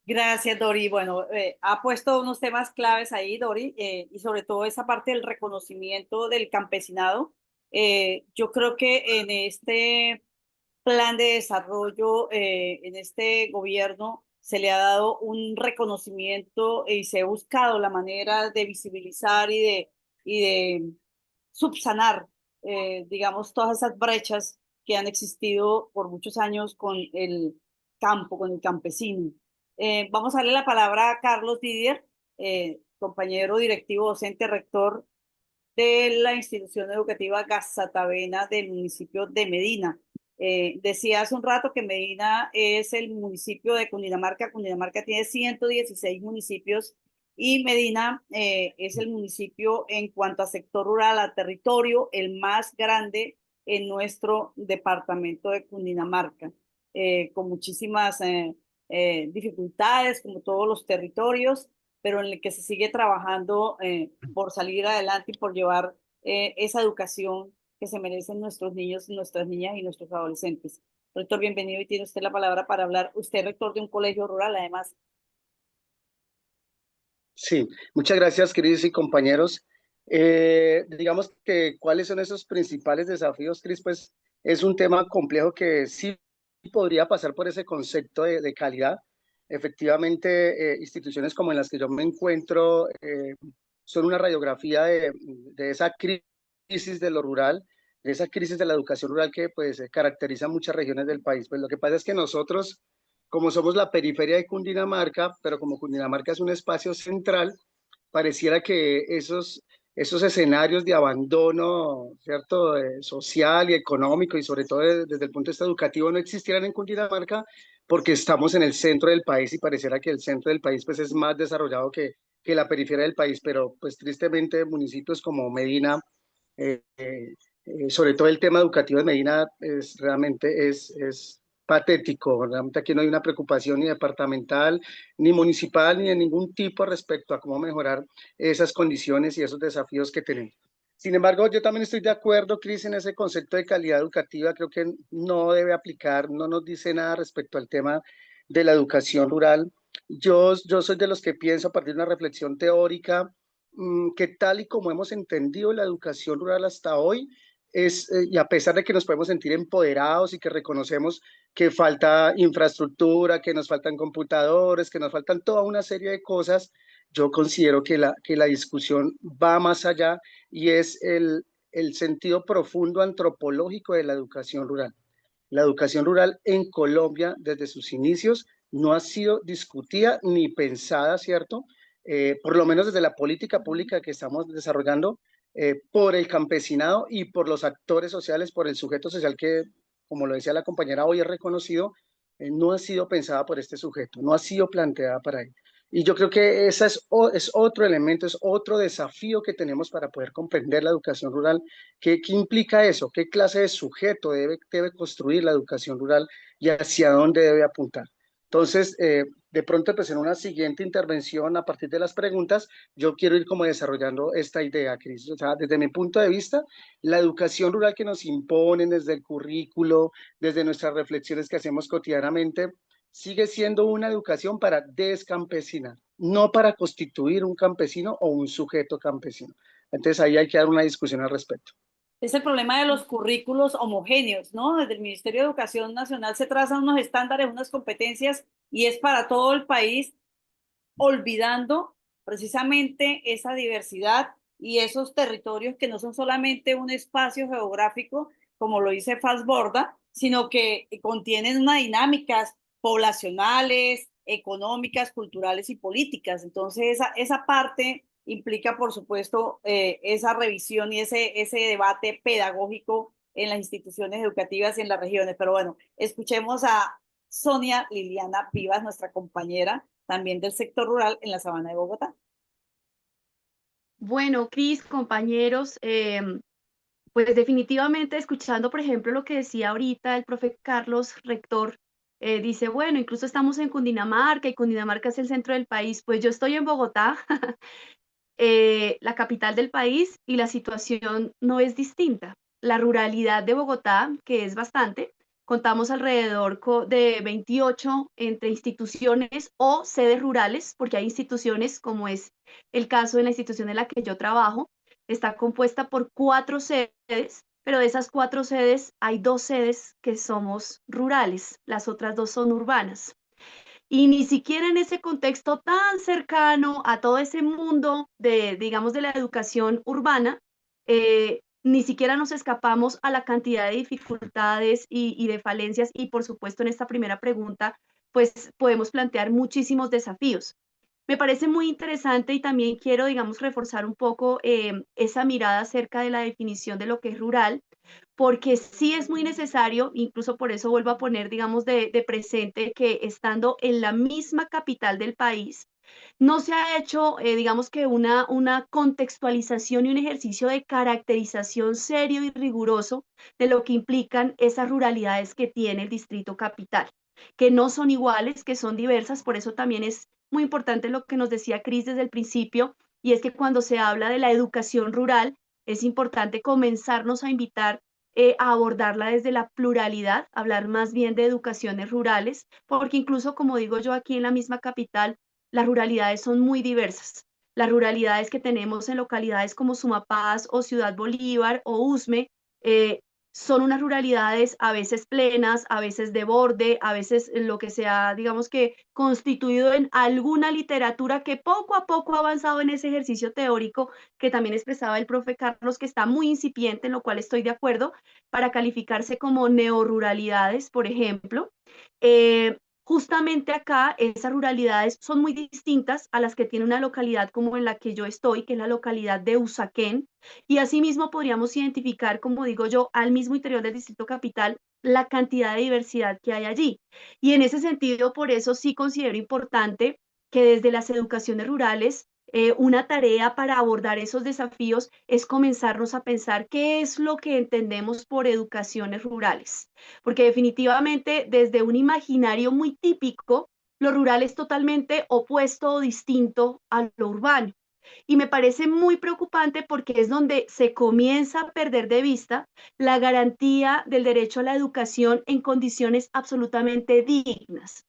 Gracias, Dori. Bueno, ha puesto unos temas claves ahí, Dori, y sobre todo esa parte del reconocimiento del campesinado. Yo creo que en este plan de desarrollo, en este gobierno, se le ha dado un reconocimiento y se ha buscado la manera de visibilizar y de subsanar, digamos, todas esas brechas que han existido por muchos años con el campo, con el campesino. Vamos a darle la palabra a Carlos Didier, compañero directivo docente rector de la institución educativa Gazatavena del municipio de Medina. Decía hace un rato que Medina es el municipio de Cundinamarca. Cundinamarca tiene 116 municipios y Medina es el municipio en cuanto a sector rural, a territorio, el más grande en nuestro departamento de Cundinamarca, con muchísimas dificultades, como todos los territorios, pero en el que se sigue trabajando por salir adelante y por llevar esa educación que se merecen nuestros niños, nuestras niñas y nuestros adolescentes. Rector, bienvenido y tiene usted la palabra para hablar. Usted es rector de un colegio rural, además. Sí, muchas gracias, Cris y compañeros. Digamos que cuáles son esos principales desafíos, Cris, pues es un tema complejo que sí podría pasar por ese concepto de calidad. Efectivamente, instituciones como en las que yo me encuentro son una radiografía de esa crisis de lo rural, de esa crisis de la educación rural que pues caracteriza muchas regiones del país. Pues lo que pasa es que nosotros, como somos la periferia de Cundinamarca, pero como Cundinamarca es un espacio central, pareciera que esos escenarios de abandono, ¿cierto?, social y económico y sobre todo desde el punto de vista educativo no existieran en Cundinamarca porque estamos en el centro del país y pareciera que el centro del país pues es más desarrollado que la periferia del país, pero pues tristemente municipios como Medina, sobre todo el tema educativo de Medina es realmente es patético. Realmente aquí no hay una preocupación ni departamental, ni municipal, ni de ningún tipo respecto a cómo mejorar esas condiciones y esos desafíos que tenemos. Sin embargo, yo también estoy de acuerdo, Cris, en ese concepto de calidad educativa. Creo que no debe aplicar, no nos dice nada respecto al tema de la educación rural. Yo soy de los que pienso a partir de una reflexión teórica que tal y como hemos entendido la educación rural hasta hoy, y a pesar de que nos podemos sentir empoderados y que reconocemos que falta infraestructura, que nos faltan computadores, que nos faltan toda una serie de cosas, yo considero que la discusión va más allá y es el sentido profundo antropológico de la educación rural. La educación rural en Colombia desde sus inicios no ha sido discutida ni pensada, ¿cierto? Por lo menos desde la política pública que estamos desarrollando por el campesinado y por los actores sociales, por el sujeto social que, como lo decía la compañera, hoy es reconocido, no ha sido pensada por este sujeto, no ha sido planteada para él. Y yo creo que ese es otro elemento, es otro desafío que tenemos para poder comprender la educación rural. ¿Qué implica eso? ¿Qué clase de sujeto debe construir la educación rural y hacia dónde debe apuntar? Entonces, de pronto, pues en una siguiente intervención, a partir de las preguntas, yo quiero ir como desarrollando esta idea, Cris. O sea, desde mi punto de vista, la educación rural que nos imponen desde el currículo, desde nuestras reflexiones que hacemos cotidianamente, sigue siendo una educación para descampesinar, no para constituir un campesino o un sujeto campesino. Entonces, ahí hay que dar una discusión al respecto. Es el problema de los currículos homogéneos, ¿no? Desde el Ministerio de Educación Nacional se trazan unos estándares, unas competencias y es para todo el país, olvidando precisamente esa diversidad y esos territorios que no son solamente un espacio geográfico, como lo dice Fassborda, sino que contienen unas dinámicas poblacionales, económicas, culturales y políticas. Entonces, esa parte implica, por supuesto, esa revisión y ese debate pedagógico en las instituciones educativas y en las regiones. Pero bueno, escuchemos a Sonia Liliana Vivas, nuestra compañera también del sector rural en la Sabana de Bogotá. Bueno, Cris, compañeros, pues definitivamente escuchando, por ejemplo, lo que decía ahorita el profe Carlos, rector, dice, bueno, incluso estamos en Cundinamarca y Cundinamarca es el centro del país. Pues yo estoy en Bogotá, la capital del país, y la situación no es distinta. La ruralidad de Bogotá, que es bastante, contamos alrededor de 28 entre instituciones o sedes rurales, porque hay instituciones, como es el caso de la institución en la que yo trabajo, está compuesta por 4 sedes, pero de esas 4 sedes hay 2 sedes que somos rurales, las otras 2 son urbanas. Y ni siquiera en ese contexto tan cercano a todo ese mundo de, digamos, de la educación urbana, ni siquiera nos escapamos a la cantidad de dificultades y de falencias. Y por supuesto, en esta primera pregunta, pues podemos plantear muchísimos desafíos. Me parece muy interesante y también quiero, digamos, reforzar un poco esa mirada acerca de la definición de lo que es rural, porque sí es muy necesario, incluso por eso vuelvo a poner, digamos, de presente que estando en la misma capital del país, no se ha hecho, digamos que una contextualización y un ejercicio de caracterización serio y riguroso de lo que implican esas ruralidades que tiene el distrito capital, que no son iguales, que son diversas. Por eso también es muy importante lo que nos decía Cris desde el principio, y es que cuando se habla de la educación rural, es importante comenzarnos a invitar a abordarla desde la pluralidad, hablar más bien de educaciones rurales, porque incluso, como digo yo, aquí en la misma capital, las ruralidades son muy diversas. Las ruralidades que tenemos en localidades como Sumapaz o Ciudad Bolívar o Usme eh, son unas ruralidades a veces plenas, a veces de borde, a veces lo que se ha, digamos que, constituido en alguna literatura que poco a poco ha avanzado en ese ejercicio teórico que también expresaba el profe Carlos, que está muy incipiente, en lo cual estoy de acuerdo, para calificarse como neoruralidades, por ejemplo. Eh, Justamente acá esas ruralidades son muy distintas a las que tiene una localidad como en la que yo estoy, que es la localidad de Usaquén, y asimismo podríamos identificar, como digo yo, al mismo interior del Distrito Capital, la cantidad de diversidad que hay allí. Y en ese sentido, por eso sí considero importante que desde las educaciones rurales, una tarea para abordar esos desafíos es comenzarnos a pensar qué es lo que entendemos por educaciones rurales, porque definitivamente desde un imaginario muy típico, lo rural es totalmente opuesto o distinto a lo urbano. Y me parece muy preocupante porque es donde se comienza a perder de vista la garantía del derecho a la educación en condiciones absolutamente dignas.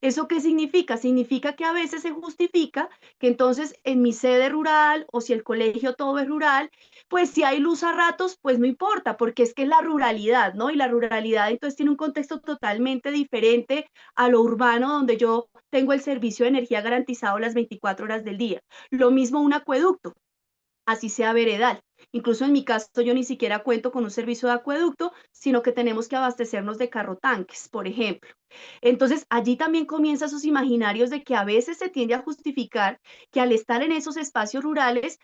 ¿Eso qué significa? Significa que a veces se justifica que entonces en mi sede rural o si el colegio todo es rural, pues si hay luz a ratos, pues no importa, porque es que es la ruralidad, ¿no? Y la ruralidad entonces tiene un contexto totalmente diferente a lo urbano, donde yo tengo el servicio de energía garantizado las 24 horas del día. Lo mismo un acueducto, así sea veredal. Incluso en mi caso yo ni siquiera cuento con un servicio de acueducto, sino que tenemos que abastecernos de carro tanques, por ejemplo. Entonces, allí también comienzan esos imaginarios de que a veces se tiende a justificar que al estar en esos espacios rurales,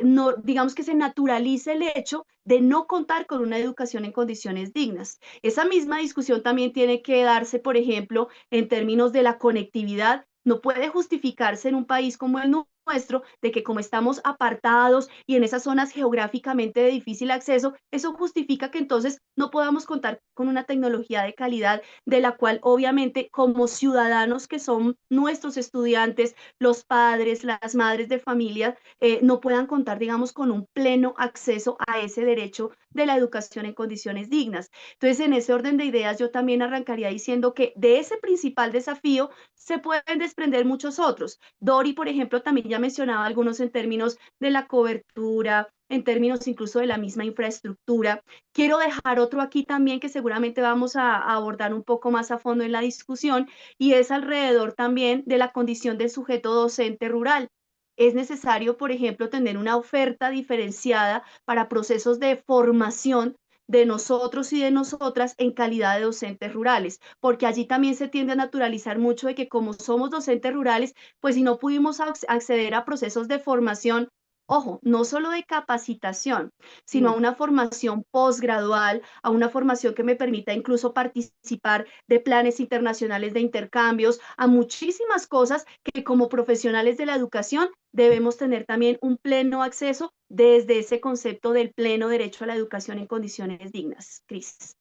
no, digamos que se naturalice el hecho de no contar con una educación en condiciones dignas. Esa misma discusión también tiene que darse, por ejemplo, en términos de la conectividad. No puede justificarse en un país como el nuestro, de que como estamos apartados y en esas zonas geográficamente de difícil acceso, eso justifica que entonces no podamos contar con una tecnología de calidad de la cual obviamente como ciudadanos que son nuestros estudiantes, los padres, las madres de familia, no puedan contar, digamos, con un pleno acceso a ese derecho de la educación en condiciones dignas. Entonces, en ese orden de ideas, yo también arrancaría diciendo que de ese principal desafío se pueden desprender muchos otros. Dori, por ejemplo, también ya mencionaba algunos en términos de la cobertura, en términos incluso de la misma infraestructura. Quiero dejar otro aquí también que seguramente vamos a abordar un poco más a fondo en la discusión, y es alrededor también de la condición del sujeto docente rural. Es necesario, por ejemplo, tener una oferta diferenciada para procesos de formación de nosotros y de nosotras en calidad de docentes rurales, porque allí también se tiende a naturalizar mucho de que como somos docentes rurales, pues si no pudimos acceder a procesos de formación, ojo, no solo de capacitación, sino a una formación posgradual, a una formación que me permita incluso participar de planes internacionales de intercambios, a muchísimas cosas que como profesionales de la educación debemos tener también un pleno acceso desde ese concepto del pleno derecho a la educación en condiciones dignas. Cris.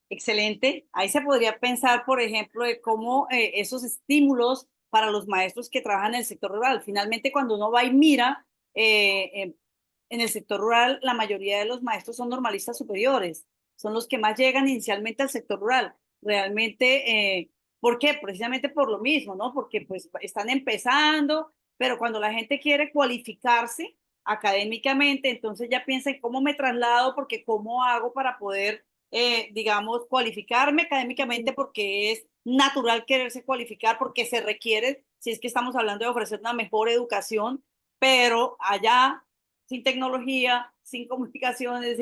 Excelente. Ahí se podría pensar, por ejemplo, de cómo esos estímulos para los maestros que trabajan en el sector rural. Finalmente, cuando uno va y mira, en el sector rural, la mayoría de los maestros son normalistas superiores, son los que más llegan inicialmente al sector rural. Realmente, ¿por qué? Precisamente por lo mismo, ¿no? Porque pues están empezando, pero cuando la gente quiere cualificarse académicamente, entonces ya piensa en cómo me traslado, porque cómo hago para poder digamos, cualificarme académicamente, porque es natural quererse cualificar, porque se requiere, si es que estamos hablando de ofrecer una mejor educación, pero allá, sin tecnología, sin comunicaciones,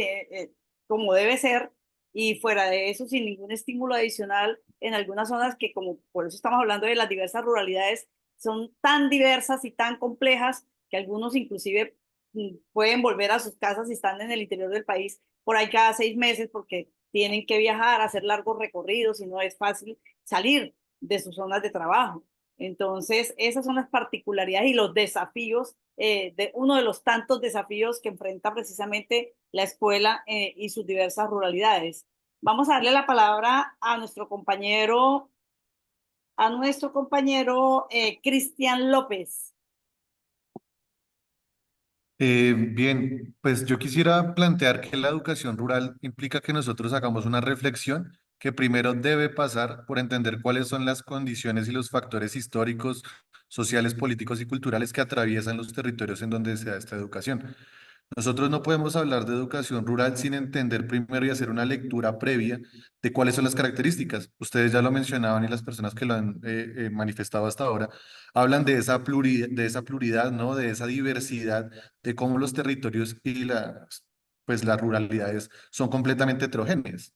como debe ser, y fuera de eso, sin ningún estímulo adicional en algunas zonas que, como por eso estamos hablando de las diversas ruralidades, son tan diversas y tan complejas que algunos inclusive pueden volver a sus casas si están en el interior del país por ahí cada 6 meses porque tienen que viajar, hacer largos recorridos y no es fácil salir de sus zonas de trabajo. Entonces, esas son las particularidades y los desafíos, de uno de los tantos desafíos que enfrenta precisamente la escuela y sus diversas ruralidades. Vamos a darle la palabra a nuestro compañero Cristian López. Bien, pues yo quisiera plantear que la educación rural implica que nosotros hagamos una reflexión que primero debe pasar por entender cuáles son las condiciones y los factores históricos, sociales, políticos y culturales que atraviesan los territorios en donde se da esta educación. Nosotros no podemos hablar de educación rural sin entender primero y hacer una lectura previa de cuáles son las características. Ustedes ya lo mencionaban y las personas que lo han manifestado hasta ahora hablan de esa pluralidad, ¿no? De esa diversidad, de cómo los territorios y pues las ruralidades son completamente heterogéneas.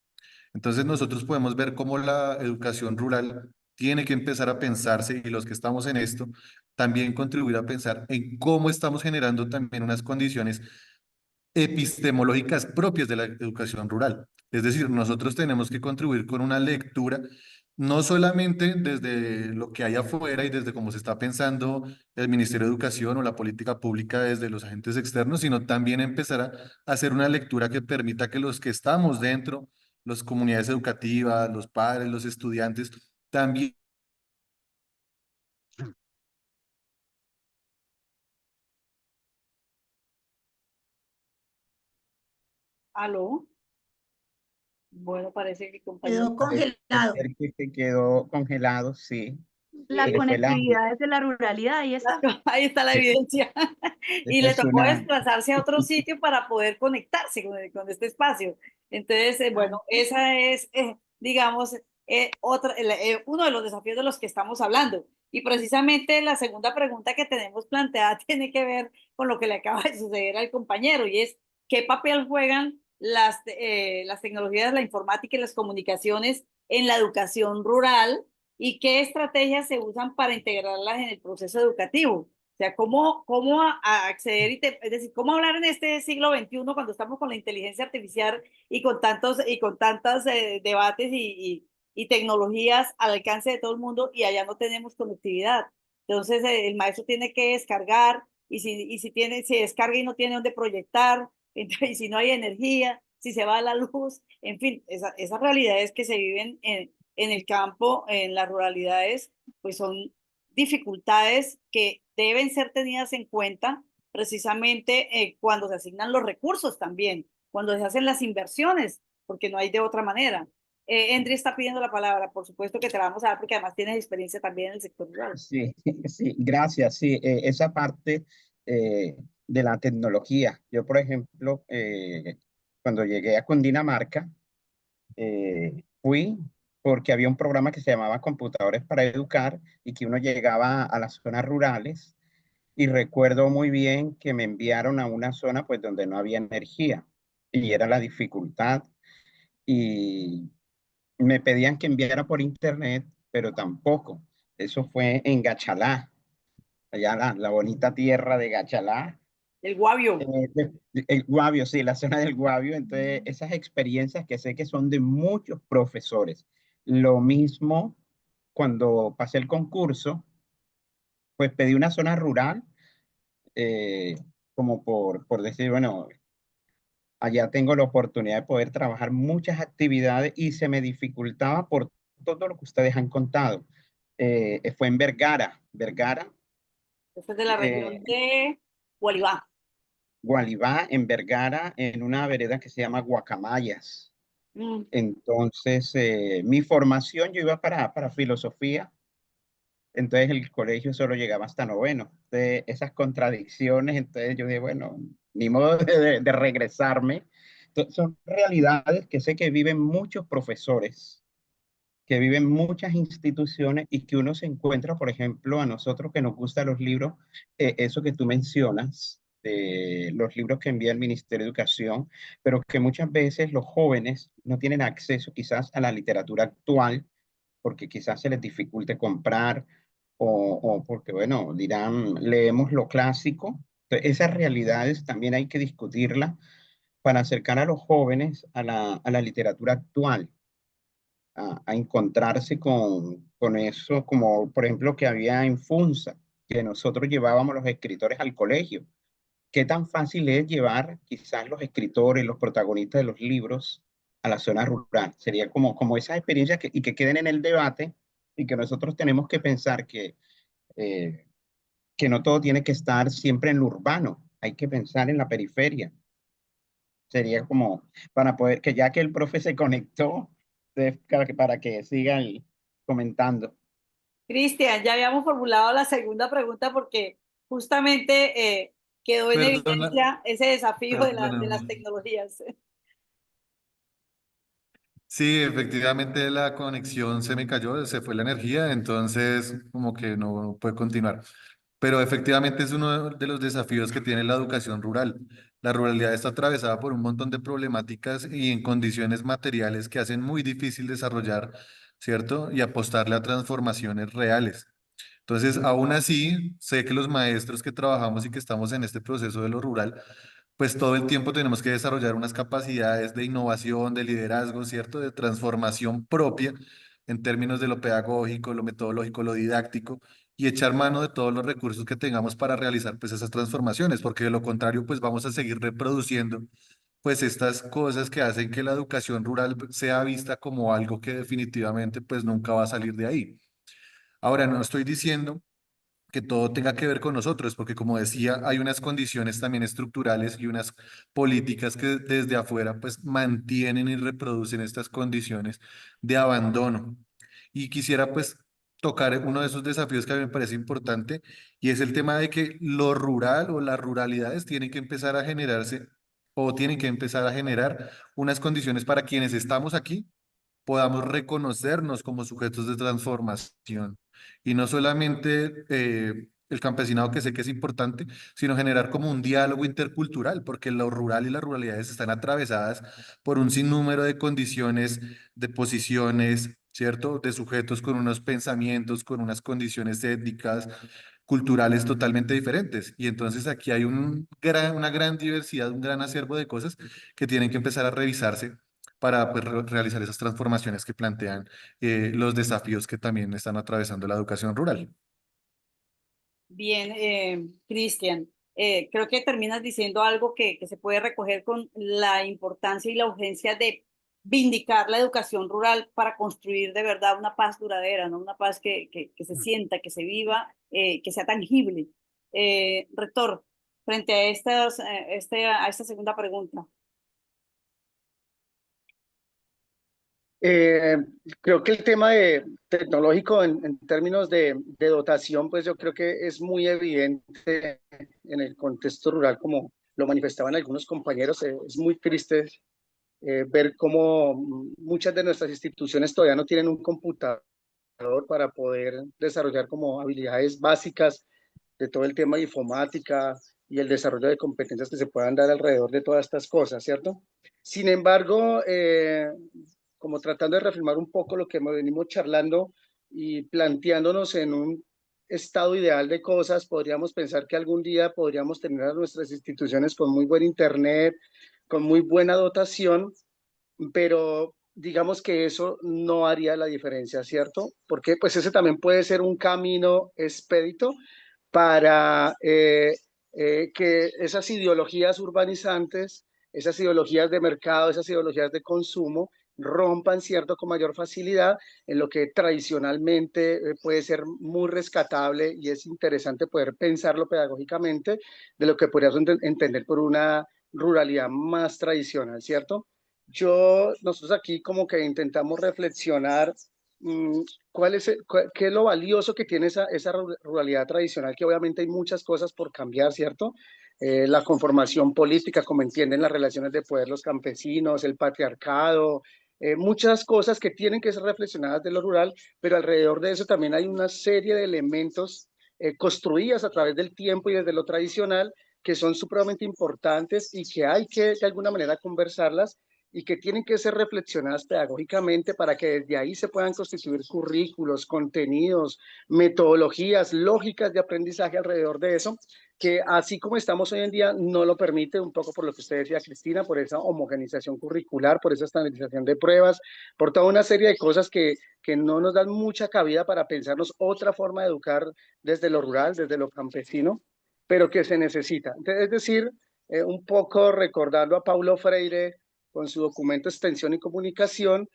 Entonces nosotros podemos ver cómo la educación rural tiene que empezar a pensarse y los que estamos en esto también contribuir a pensar en cómo estamos generando también unas condiciones epistemológicas propias de la educación rural. Es decir, nosotros tenemos que contribuir con una lectura, no solamente desde lo que hay afuera y desde cómo se está pensando el Ministerio de Educación o la política pública desde los agentes externos, sino también empezar a hacer una lectura que permita que los que estamos dentro, las comunidades educativas, los padres, los estudiantes, también. ¿Aló? Bueno, parece que compañero. Quedó Parece congelado. ser que se quedó congelado, sí. La Se le fue el audio. conectividad desde la ruralidad, ahí está. Ahí está la Ese evidencia. Y ese le es tocó una, desplazarse a otro sitio para poder conectarse con este espacio. Entonces, bueno, esa es, digamos, uno de los desafíos de los que estamos hablando. Y precisamente la segunda pregunta que tenemos planteada tiene que ver con lo que le acaba de suceder al compañero y es, ¿qué papel juegan las tecnologías, la informática y las comunicaciones en la educación rural? ¿Y qué estrategias se usan para integrarlas en el proceso educativo? O sea, cómo acceder, es decir, cómo hablar en este siglo XXI cuando estamos con la inteligencia artificial y con tantos debates y tecnologías al alcance de todo el mundo y allá no tenemos conectividad. Entonces, el maestro tiene que descargar si descarga y no tiene dónde proyectar, entonces, y si no hay energía, si se va la luz, en fin, esas realidades que se viven en el campo, en las ruralidades, pues son dificultades que deben ser tenidas en cuenta precisamente cuando se asignan los recursos también, cuando se hacen las inversiones, porque no hay de otra manera. Endri está pidiendo la palabra, por supuesto que te la vamos a dar porque además tienes experiencia también en el sector rural. sí, sí, gracias, sí, esa parte de la tecnología. Yo, por ejemplo, cuando llegué a Cundinamarca, fui porque había un programa que se llamaba Computadores para Educar y que uno llegaba a las zonas rurales y recuerdo muy bien que me enviaron a una zona pues donde no había energía y era la dificultad y me pedían que enviara por internet, pero tampoco. Eso fue en Gachalá, allá la bonita tierra de Gachalá. El Guavio. El Guavio, sí, la zona del Guavio. Entonces, esas experiencias que sé que son de muchos profesores. Lo mismo cuando pasé el concurso, pues pedí una zona rural, eh, como por decir, bueno, allá tengo la oportunidad de poder trabajar muchas actividades y se me dificultaba por todo lo que ustedes han contado. Fue en Vergara, Este es de la eh, región de Gualibá. Gualibá, en Vergara, en una vereda que se llama Guacamayas. Mm. Entonces, mi formación, yo iba para filosofía, entonces el colegio solo llegaba hasta noveno. Entonces, esas contradicciones, entonces yo dije, bueno, ni modo de regresarme. Entonces, son realidades que sé que viven muchos profesores, que viven muchas instituciones y que uno se encuentra, por ejemplo, a nosotros que nos gustan los libros, eso que tú mencionas, los libros que envía el Ministerio de Educación, pero que muchas veces los jóvenes no tienen acceso quizás a la literatura actual porque quizás se les dificulte comprar o porque, bueno, dirán, leemos lo clásico. Entonces, esas realidades también hay que discutirlas para acercar a los jóvenes a la literatura actual, a encontrarse con eso, como por ejemplo que había en Funza, que nosotros llevábamos los escritores al colegio. ¿Qué tan fácil es llevar quizás los escritores, los protagonistas de los libros a la zona rural? Sería como esas experiencias y que queden en el debate y que nosotros tenemos que pensar eh, que no todo tiene que estar siempre en lo urbano, hay que pensar en la periferia. Sería como para poder, que ya que el profe se conectó, para que sigan comentando. Cristian, ya habíamos formulado la segunda pregunta porque justamente quedó en Perdona, evidencia ese desafío de las perdóname. tecnologías. Sí, efectivamente la conexión se me cayó, se fue la energía, entonces como que no puede continuar. Pero efectivamente es uno de los desafíos que tiene la educación rural. La ruralidad está atravesada por un montón de problemáticas y en condiciones materiales que hacen muy difícil desarrollar, ¿cierto? Y apostarle a transformaciones reales. Entonces, aún así, sé que los maestros que trabajamos y que estamos en este proceso de lo rural, pues todo el tiempo tenemos que desarrollar unas capacidades de innovación, de liderazgo, ¿cierto? De transformación propia en términos de lo pedagógico, lo metodológico, lo didáctico y echar mano de todos los recursos que tengamos para realizar pues esas transformaciones, porque de lo contrario pues vamos a seguir reproduciendo pues estas cosas que hacen que la educación rural sea vista como algo que definitivamente pues nunca va a salir de ahí. Ahora, no estoy diciendo que todo tenga que ver con nosotros, porque como decía, hay unas condiciones también estructurales y unas políticas que desde afuera pues mantienen y reproducen estas condiciones de abandono. Y quisiera pues tocar uno de esos desafíos que a mí me parece importante y es el tema de que lo rural o las ruralidades tienen que empezar a generarse o tienen que empezar a generar unas condiciones para quienes estamos aquí podamos reconocernos como sujetos de transformación y no solamente el campesinado que sé que es importante, sino generar como un diálogo intercultural, porque lo rural y las ruralidades están atravesadas por un sinnúmero de condiciones, de posiciones, ¿cierto? De sujetos con unos pensamientos, con unas condiciones étnicas, culturales totalmente diferentes. Y entonces aquí hay una gran diversidad, un gran acervo de cosas que tienen que empezar a revisarse para pues, realizar esas transformaciones que plantean los desafíos que también están atravesando la educación rural. Bien, Cristian, creo que terminas diciendo algo que se puede recoger con la importancia y la urgencia de vindicar la educación rural para construir de verdad una paz duradera, ¿no? Una paz que se sienta, que se viva, que sea tangible. Rector, frente a a esta segunda pregunta. Eh, Creo que el tema tecnológico en términos de dotación, pues yo creo que es muy evidente en el contexto rural, como lo manifestaban algunos compañeros. Es muy triste ver cómo muchas de nuestras instituciones todavía no tienen un computador para poder desarrollar como habilidades básicas de todo el tema de informática y el desarrollo de competencias que se puedan dar alrededor de todas estas cosas, ¿cierto? Sin embargo, como tratando de reafirmar un poco lo que venimos charlando y planteándonos en un estado ideal de cosas, podríamos pensar que algún día podríamos tener a nuestras instituciones con muy buen internet, con muy buena dotación, pero digamos que eso no haría la diferencia, ¿cierto? Porque pues ese también puede ser un camino expedito para que esas ideologías urbanizantes, esas ideologías de mercado, esas ideologías de consumo, rompan, ¿cierto?, con mayor facilidad en lo que tradicionalmente puede ser muy rescatable y es interesante poder pensarlo pedagógicamente de lo que podríamos entender por una ruralidad más tradicional, ¿cierto? Nosotros aquí como que intentamos reflexionar mm, qué es lo valioso que tiene esa ruralidad tradicional, que obviamente hay muchas cosas por cambiar, ¿cierto? La conformación política, como entienden las relaciones de poder los campesinos, el patriarcado, muchas cosas que tienen que ser reflexionadas de lo rural, pero alrededor de eso también hay una serie de elementos construidas a través del tiempo y desde lo tradicional que son supremamente importantes y que hay que de alguna manera conversarlas y que tienen que ser reflexionadas pedagógicamente para que desde ahí se puedan constituir currículos, contenidos, metodologías, lógicas de aprendizaje alrededor de eso, que así como estamos hoy en día no lo permite, un poco por lo que usted decía, Cristina, por esa homogenización curricular, por esa estandarización de pruebas, por toda una serie de cosas que no nos dan mucha cabida para pensarnos otra forma de educar desde lo rural, desde lo campesino, pero que se necesita. Entonces, es decir, un poco recordando a Paulo Freire con su documento Extensión y Comunicación,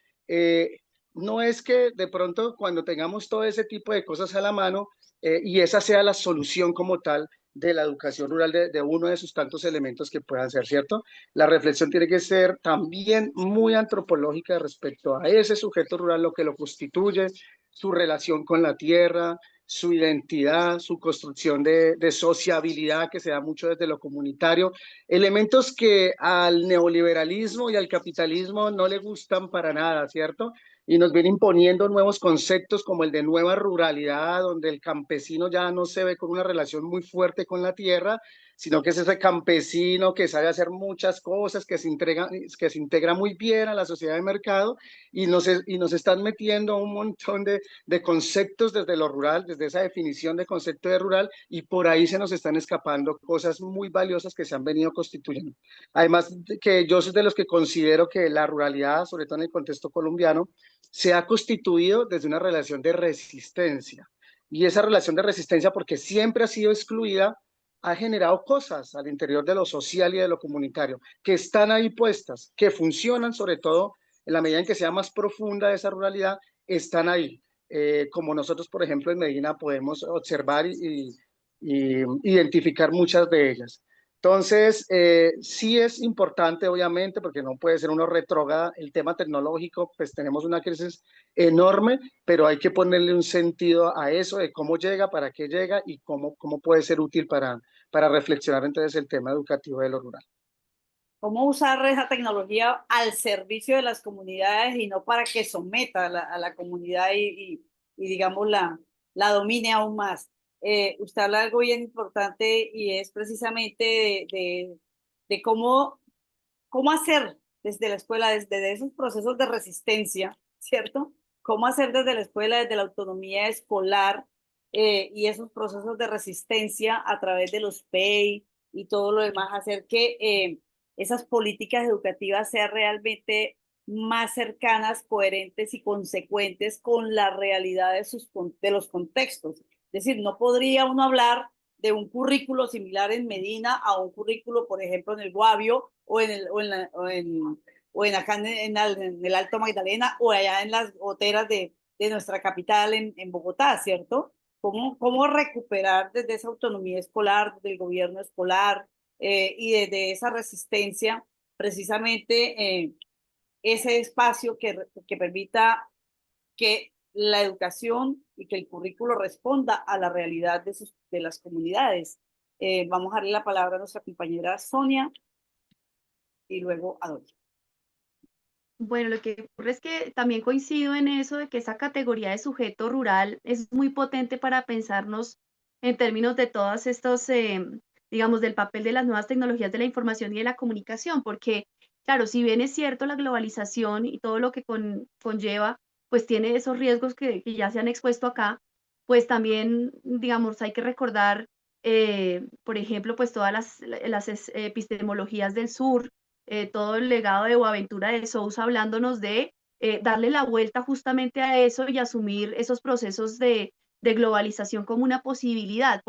no es que de pronto cuando tengamos todo ese tipo de cosas a la mano y esa sea la solución como tal de la educación rural, de uno de sus tantos elementos que puedan ser, ¿cierto? La reflexión tiene que ser también muy antropológica respecto a ese sujeto rural, lo que lo constituye, su relación con la tierra, su identidad, su construcción de sociabilidad que se da mucho desde lo comunitario, elementos que al neoliberalismo y al capitalismo no le gustan para nada, ¿cierto? Y nos viene imponiendo nuevos conceptos como el de nueva ruralidad, donde el campesino ya no se ve con una relación muy fuerte con la tierra, sino que es ese campesino que sabe hacer muchas cosas, que se integra muy bien a la sociedad de mercado y nos están metiendo un montón de conceptos desde lo rural, desde esa definición de concepto de rural, y por ahí se nos están escapando cosas muy valiosas que se han venido constituyendo. Además, que yo soy de los que considero que la ruralidad, sobre todo en el contexto colombiano, se ha constituido desde una relación de resistencia. Y esa relación de resistencia, porque siempre ha sido excluida, ha generado cosas al interior de lo social y de lo comunitario, que están ahí puestas, que funcionan sobre todo en la medida en que sea más profunda esa ruralidad, están ahí. Como nosotros, por ejemplo, en Medina podemos observar y identificar muchas de ellas. Entonces, sí es importante, obviamente, porque no puede ser uno retrógrada, el tema tecnológico, pues tenemos una crisis enorme, pero hay que ponerle un sentido a eso, de cómo llega, para qué llega y cómo puede ser útil para reflexionar entonces el tema educativo de lo rural. Cómo usar esa tecnología al servicio de las comunidades y no para que someta a la comunidad y digamos, la domine aún más. Usted habla de algo bien importante y es precisamente de cómo hacer desde la escuela, desde esos procesos de resistencia, ¿cierto? Cómo hacer desde la escuela, desde la autonomía escolar y esos procesos de resistencia a través de los PEI y todo lo demás, hacer que esas políticas educativas sean realmente más cercanas, coherentes y consecuentes con la realidad de los contextos. Es decir, no podría uno hablar de un currículo similar en Medina a un currículo, por ejemplo, en el Guavio o en acá en el Alto Magdalena o allá en las goteras de nuestra capital en Bogotá, ¿cierto? ¿Cómo recuperar desde esa autonomía escolar, desde el gobierno escolar y desde esa resistencia precisamente ese espacio que permita que la educación y que el currículo responda a la realidad de las comunidades? Vamos a darle la palabra a nuestra compañera Sonia y luego a Doña. Bueno, lo que ocurre es que también coincido en eso de que esa categoría de sujeto rural es muy potente para pensarnos en términos de todas estos, digamos, del papel de las nuevas tecnologías de la información y de la comunicación, porque, claro, si bien es cierto la globalización y todo lo que conlleva, pues tiene esos riesgos que ya se han expuesto acá, pues también, digamos, hay que recordar, por ejemplo, pues todas las epistemologías del sur, todo el legado de Boaventura de Sousa hablándonos de darle la vuelta justamente a eso y asumir esos procesos de globalización como una posibilidad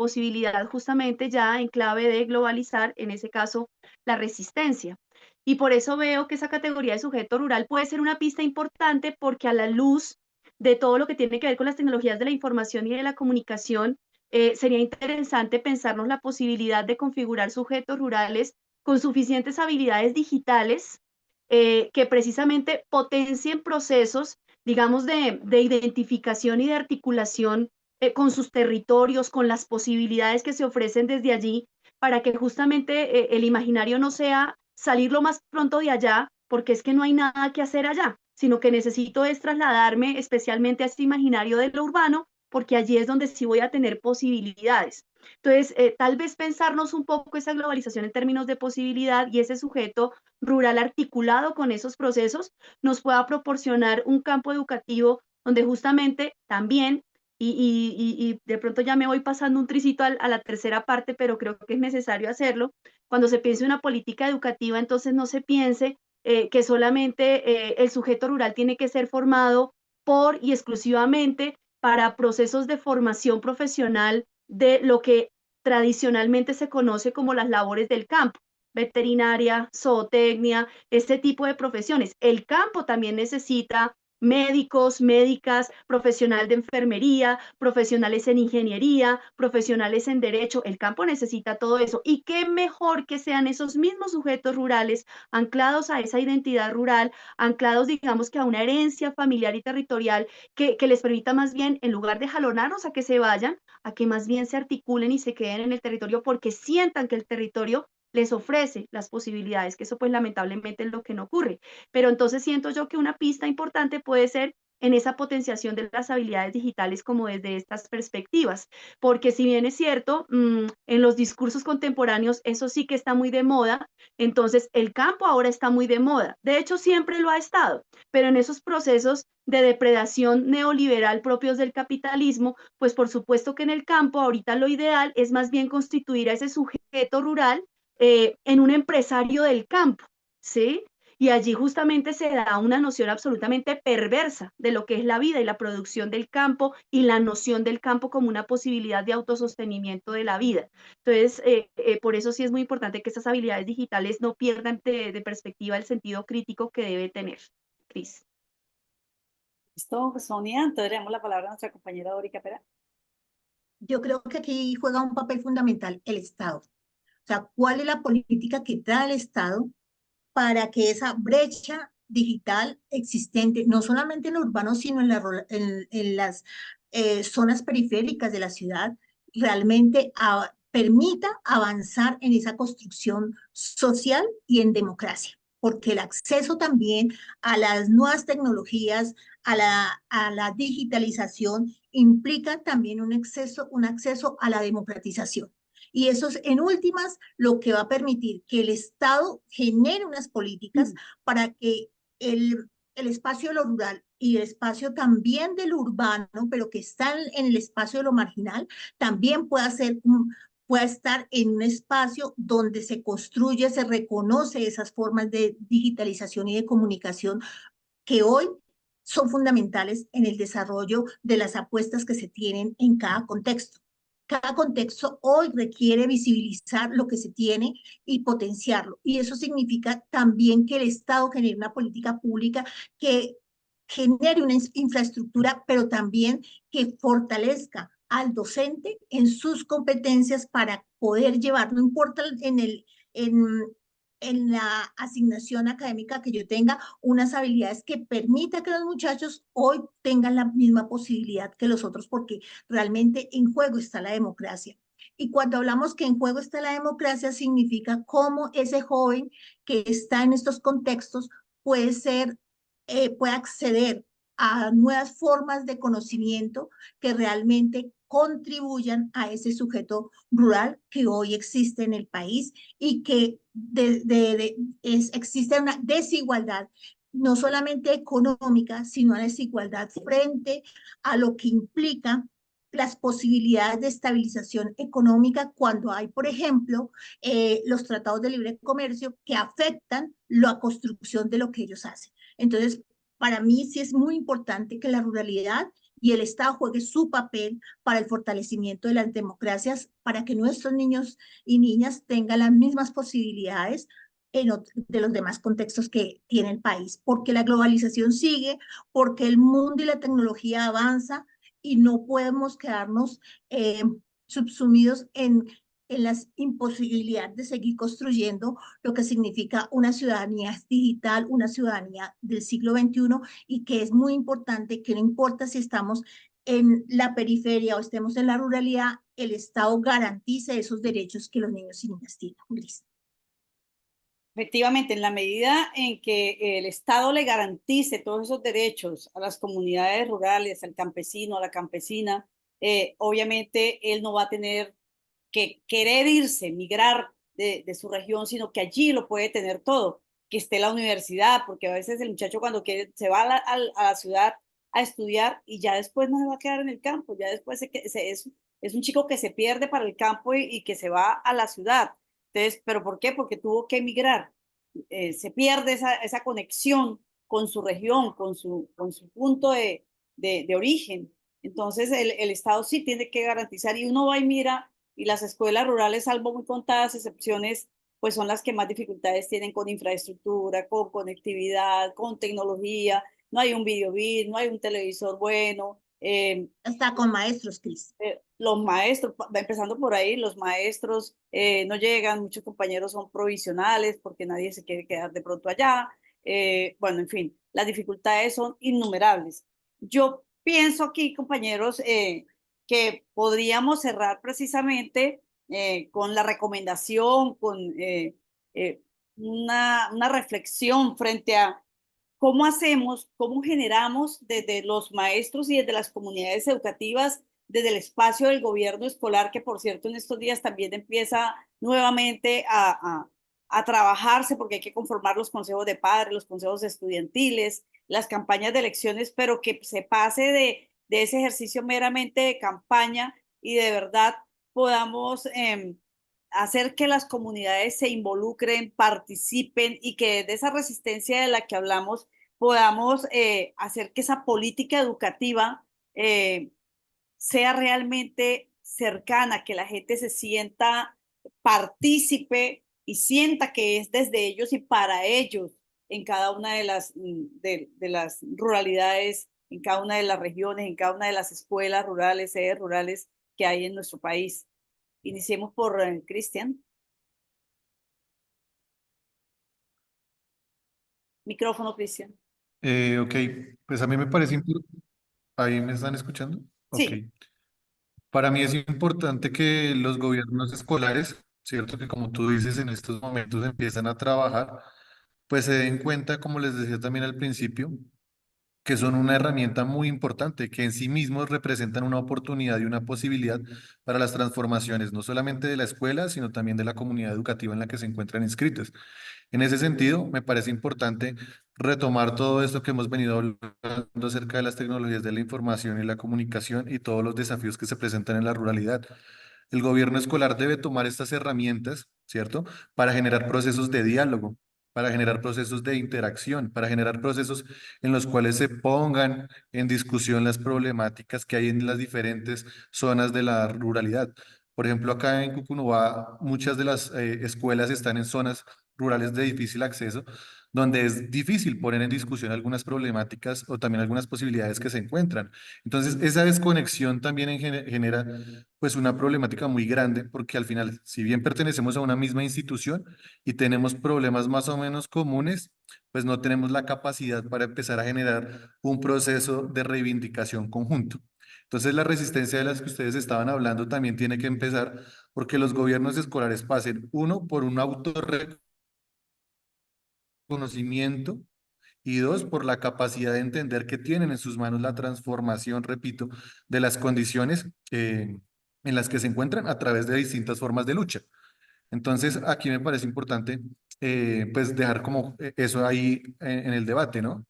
justamente ya en clave de globalizar, en ese caso, la resistencia. Y por eso veo que esa categoría de sujeto rural puede ser una pista importante porque a la luz de todo lo que tiene que ver con las tecnologías de la información y de la comunicación, sería interesante pensarnos la posibilidad de configurar sujetos rurales con suficientes habilidades digitales que precisamente potencien procesos, digamos, de identificación y de articulación con sus territorios, con las posibilidades que se ofrecen desde allí, para que justamente el imaginario no sea salir lo más pronto de allá, porque es que no hay nada que hacer allá, sino que necesito es trasladarme especialmente a este imaginario de lo urbano porque allí es donde sí voy a tener posibilidades. Entonces, tal vez pensarnos un poco esa globalización en términos de posibilidad y ese sujeto rural articulado con esos procesos nos pueda proporcionar un campo educativo donde justamente también, y de pronto ya me voy pasando un tricito a la tercera parte, pero creo que es necesario hacerlo, cuando se piense una política educativa, entonces no se piense que solamente el sujeto rural tiene que ser formado por y exclusivamente para procesos de formación profesional de lo que tradicionalmente se conoce como las labores del campo, veterinaria, zootecnia, este tipo de profesiones. El campo también necesita médicos, médicas, profesional de enfermería, profesionales en ingeniería, profesionales en derecho. El campo necesita todo eso. Y qué mejor que sean esos mismos sujetos rurales anclados a esa identidad rural, anclados, digamos, que a una herencia familiar y territorial que les permita más bien, en lugar de jalonarnos a que se vayan, a que más bien se articulen y se queden en el territorio porque sientan que el territorio les ofrece las posibilidades, que eso pues lamentablemente es lo que no ocurre. Pero entonces siento yo que una pista importante puede ser en esa potenciación de las habilidades digitales como desde estas perspectivas, porque si bien es cierto, en los discursos contemporáneos eso sí que está muy de moda, entonces el campo ahora está muy de moda, de hecho siempre lo ha estado, pero en esos procesos de depredación neoliberal propios del capitalismo, pues por supuesto que en el campo ahorita lo ideal es más bien constituir a ese sujeto rural en un empresario del campo, ¿sí? Y allí justamente se da una noción absolutamente perversa de lo que es la vida y la producción del campo y la noción del campo como una posibilidad de autosostenimiento de la vida. Entonces, por eso sí es muy importante que estas habilidades digitales no pierdan de perspectiva el sentido crítico que debe tener. Cris. Listo, Sonia, entonces le damos la palabra a nuestra compañera Dorica Pera. Yo creo que aquí juega un papel fundamental el Estado. O sea, ¿cuál es la política que trae el Estado para que esa brecha digital existente, no solamente en lo urbano, sino en las zonas periféricas de la ciudad, realmente permita avanzar en esa construcción social y en democracia? Porque el acceso también a las nuevas tecnologías, a la digitalización, implica también un acceso a la democratización. Y eso es, en últimas, lo que va a permitir que el Estado genere unas políticas para que el espacio de lo rural y el espacio también del urbano, pero que está en el espacio de lo marginal, también pueda estar en un espacio donde se construye, se reconoce esas formas de digitalización y de comunicación que hoy son fundamentales en el desarrollo de las apuestas que se tienen en cada contexto. Cada contexto hoy requiere visibilizar lo que se tiene y potenciarlo. Y eso significa también que el Estado genere una política pública que genere una infraestructura, pero también que fortalezca al docente en sus competencias para poder llevar, no importa en la asignación académica que yo tenga, unas habilidades que permita que los muchachos hoy tengan la misma posibilidad que los otros, porque realmente en juego está la democracia. Y cuando hablamos que en juego está la democracia, significa cómo ese joven que está en estos contextos puede acceder a nuevas formas de conocimiento que realmente contribuyan a ese sujeto rural que hoy existe en el país y que existe una desigualdad no solamente económica, sino una desigualdad frente a lo que implica las posibilidades de estabilización económica cuando hay, por ejemplo, los tratados de libre comercio que afectan la construcción de lo que ellos hacen. Entonces, para mí sí es muy importante que la ruralidad y el Estado juegue su papel para el fortalecimiento de las democracias, para que nuestros niños y niñas tengan las mismas posibilidades de los demás contextos que tiene el país, porque la globalización sigue, porque el mundo y la tecnología avanza y no podemos quedarnos subsumidos en las imposibilidades de seguir construyendo lo que significa una ciudadanía digital, una ciudadanía del siglo XXI, y que es muy importante que no importa si estamos en la periferia o estemos en la ruralidad, el Estado garantice esos derechos que los niños y niñas tienen. Listo. Efectivamente, en la medida en que el Estado le garantice todos esos derechos a las comunidades rurales, al campesino, a la campesina, obviamente él no va a tener que querer irse, migrar de su región, sino que allí lo puede tener todo, que esté la universidad, porque a veces el muchacho cuando quiere, se va a la ciudad a estudiar y ya después no se va a quedar en el campo, ya después es un chico que se pierde para el campo y que se va a la ciudad. Entonces, ¿pero por qué? Porque tuvo que emigrar. Se pierde esa conexión con su región, con su punto de origen. Entonces, el Estado sí tiene que garantizar y uno va y mira, y las escuelas rurales, salvo muy contadas excepciones, pues son las que más dificultades tienen con infraestructura, con conectividad, con tecnología. No hay un videobit, no hay un televisor bueno. Está con maestros, Cris. Los maestros, empezando por ahí, los maestros no llegan, muchos compañeros son provisionales porque nadie se quiere quedar de pronto allá. Bueno, en fin, las dificultades son innumerables. Yo pienso aquí, compañeros, que podríamos cerrar precisamente con la recomendación, con una reflexión frente a cómo hacemos, cómo generamos desde los maestros y desde las comunidades educativas, desde el espacio del gobierno escolar, que por cierto en estos días también empieza nuevamente a trabajarse porque hay que conformar los consejos de padres, los consejos estudiantiles, las campañas de elecciones, pero que se pase de ese ejercicio meramente de campaña y de verdad podamos hacer que las comunidades se involucren, participen y que de esa resistencia de la que hablamos podamos hacer que esa política educativa sea realmente cercana, que la gente se sienta partícipe y sienta que es desde ellos y para ellos en cada una de las ruralidades, en cada una de las regiones, en cada una de las escuelas rurales, sedes rurales que hay en nuestro país. Iniciemos por Cristian. Micrófono, Cristian. Ok, pues a mí me parece importante. ¿Ahí me están escuchando? Ok. Sí. Para mí es importante que los gobiernos escolares, cierto que como tú dices, en estos momentos empiezan a trabajar, pues se den cuenta, como les decía también al principio, que son una herramienta muy importante, que en sí mismos representan una oportunidad y una posibilidad para las transformaciones, no solamente de la escuela, sino también de la comunidad educativa en la que se encuentran inscritos. En ese sentido, me parece importante retomar todo esto que hemos venido hablando acerca de las tecnologías de la información y la comunicación y todos los desafíos que se presentan en la ruralidad. El gobierno escolar debe tomar estas herramientas, ¿cierto? Para generar procesos de diálogo, para generar procesos de interacción, para generar procesos en los cuales se pongan en discusión las problemáticas que hay en las diferentes zonas de la ruralidad. Por ejemplo, acá en Cucunubá, muchas de las escuelas están en zonas rurales de difícil acceso, donde es difícil poner en discusión algunas problemáticas o también algunas posibilidades que se encuentran. Entonces, esa desconexión también genera pues una problemática muy grande, porque al final, si bien pertenecemos a una misma institución y tenemos problemas más o menos comunes, pues no tenemos la capacidad para empezar a generar un proceso de reivindicación conjunto. Entonces, la resistencia de las que ustedes estaban hablando también tiene que empezar porque los gobiernos escolares pasen, uno, por un autorreconocimiento y dos, por la capacidad de entender que tienen en sus manos la transformación, repito, de las condiciones en las que se encuentran a través de distintas formas de lucha. Entonces, aquí me parece importante, pues, dejar como eso ahí en el debate, ¿no?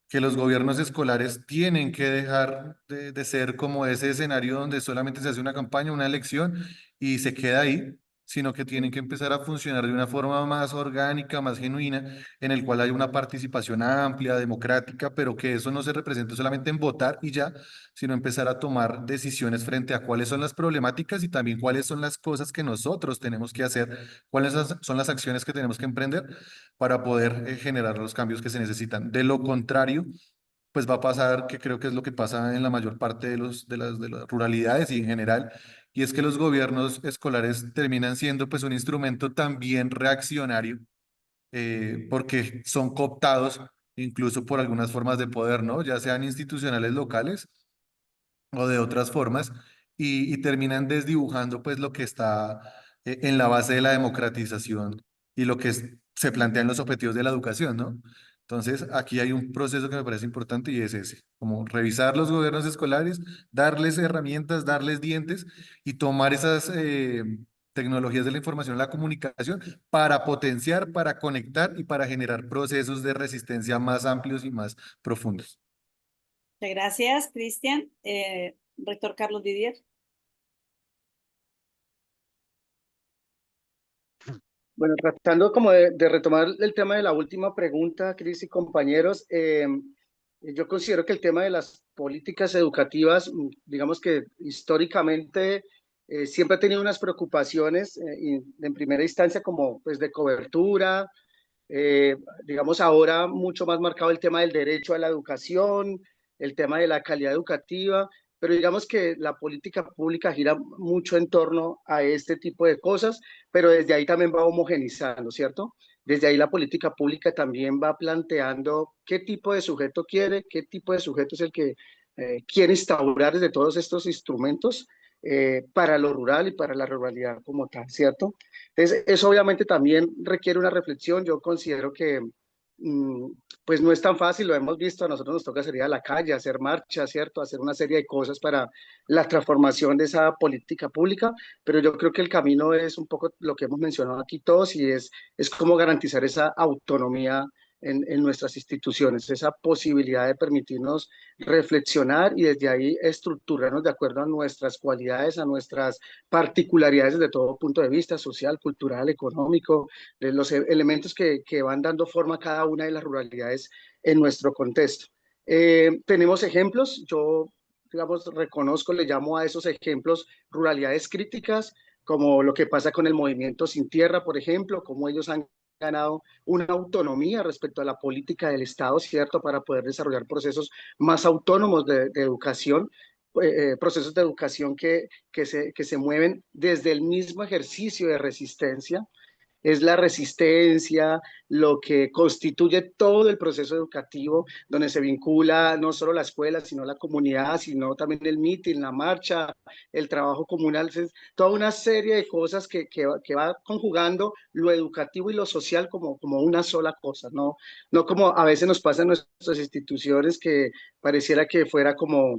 Que los gobiernos escolares tienen que dejar de ser como ese escenario donde solamente se hace una campaña, una elección y se queda ahí, sino que tienen que empezar a funcionar de una forma más orgánica, más genuina, en el cual hay una participación amplia, democrática, pero que eso no se represente solamente en votar y ya, sino empezar a tomar decisiones frente a cuáles son las problemáticas y también cuáles son las cosas que nosotros tenemos que hacer, son las acciones que tenemos que emprender para poder generar los cambios que se necesitan. De lo contrario, pues va a pasar, que creo que es lo que pasa en la mayor parte de las ruralidades y en general, y es que los gobiernos escolares terminan siendo pues un instrumento también reaccionario, porque son cooptados incluso por algunas formas de poder, ¿no? Ya sean institucionales locales o de otras formas, y terminan desdibujando pues lo que está en la base de la democratización y lo que se plantean los objetivos de la educación, ¿no? Entonces, aquí hay un proceso que me parece importante y es ese, como revisar los gobiernos escolares, darles herramientas, darles dientes y tomar esas tecnologías de la información y la comunicación para potenciar, para conectar y para generar procesos de resistencia más amplios y más profundos. Muchas gracias, Cristian. Rector Carlos Didier. Bueno, tratando como de retomar el tema de la última pregunta, Cris y compañeros, yo considero que el tema de las políticas educativas, digamos que históricamente siempre ha tenido unas preocupaciones en primera instancia como pues de cobertura, digamos ahora mucho más marcado el tema del derecho a la educación, el tema de la calidad educativa, pero digamos que la política pública gira mucho en torno a este tipo de cosas, pero desde ahí también va homogenizando, ¿cierto? Desde ahí la política pública también va planteando qué tipo de sujeto quiere, qué tipo de sujeto es el que quiere instaurar desde todos estos instrumentos para lo rural y para la ruralidad como tal, ¿cierto? Entonces, eso obviamente también requiere una reflexión. Yo considero que pues no es tan fácil, lo hemos visto, a nosotros nos toca salir a la calle, hacer marchas, ¿cierto? Hacer una serie de cosas para la transformación de esa política pública, pero yo creo que el camino es un poco lo que hemos mencionado aquí todos y es cómo garantizar esa autonomía en nuestras instituciones, esa posibilidad de permitirnos reflexionar y desde ahí estructurarnos de acuerdo a nuestras cualidades, a nuestras particularidades desde todo punto de vista, social, cultural, económico, de los elementos que van dando forma a cada una de las ruralidades en nuestro contexto. Tenemos ejemplos, yo, digamos, reconozco, le llamo a esos ejemplos ruralidades críticas, como lo que pasa con el movimiento Sin Tierra, por ejemplo, cómo ellos han ganado una autonomía respecto a la política del Estado, ¿cierto?, para poder desarrollar procesos más autónomos de educación, procesos de educación que se mueven desde el mismo ejercicio de resistencia. Es la resistencia lo que constituye todo el proceso educativo, donde se vincula no solo la escuela, sino la comunidad, sino también el mitin, la marcha, el trabajo comunal, es toda una serie de cosas que va conjugando lo educativo y lo social como una sola cosa, no como a veces nos pasa en nuestras instituciones, que pareciera que fuera como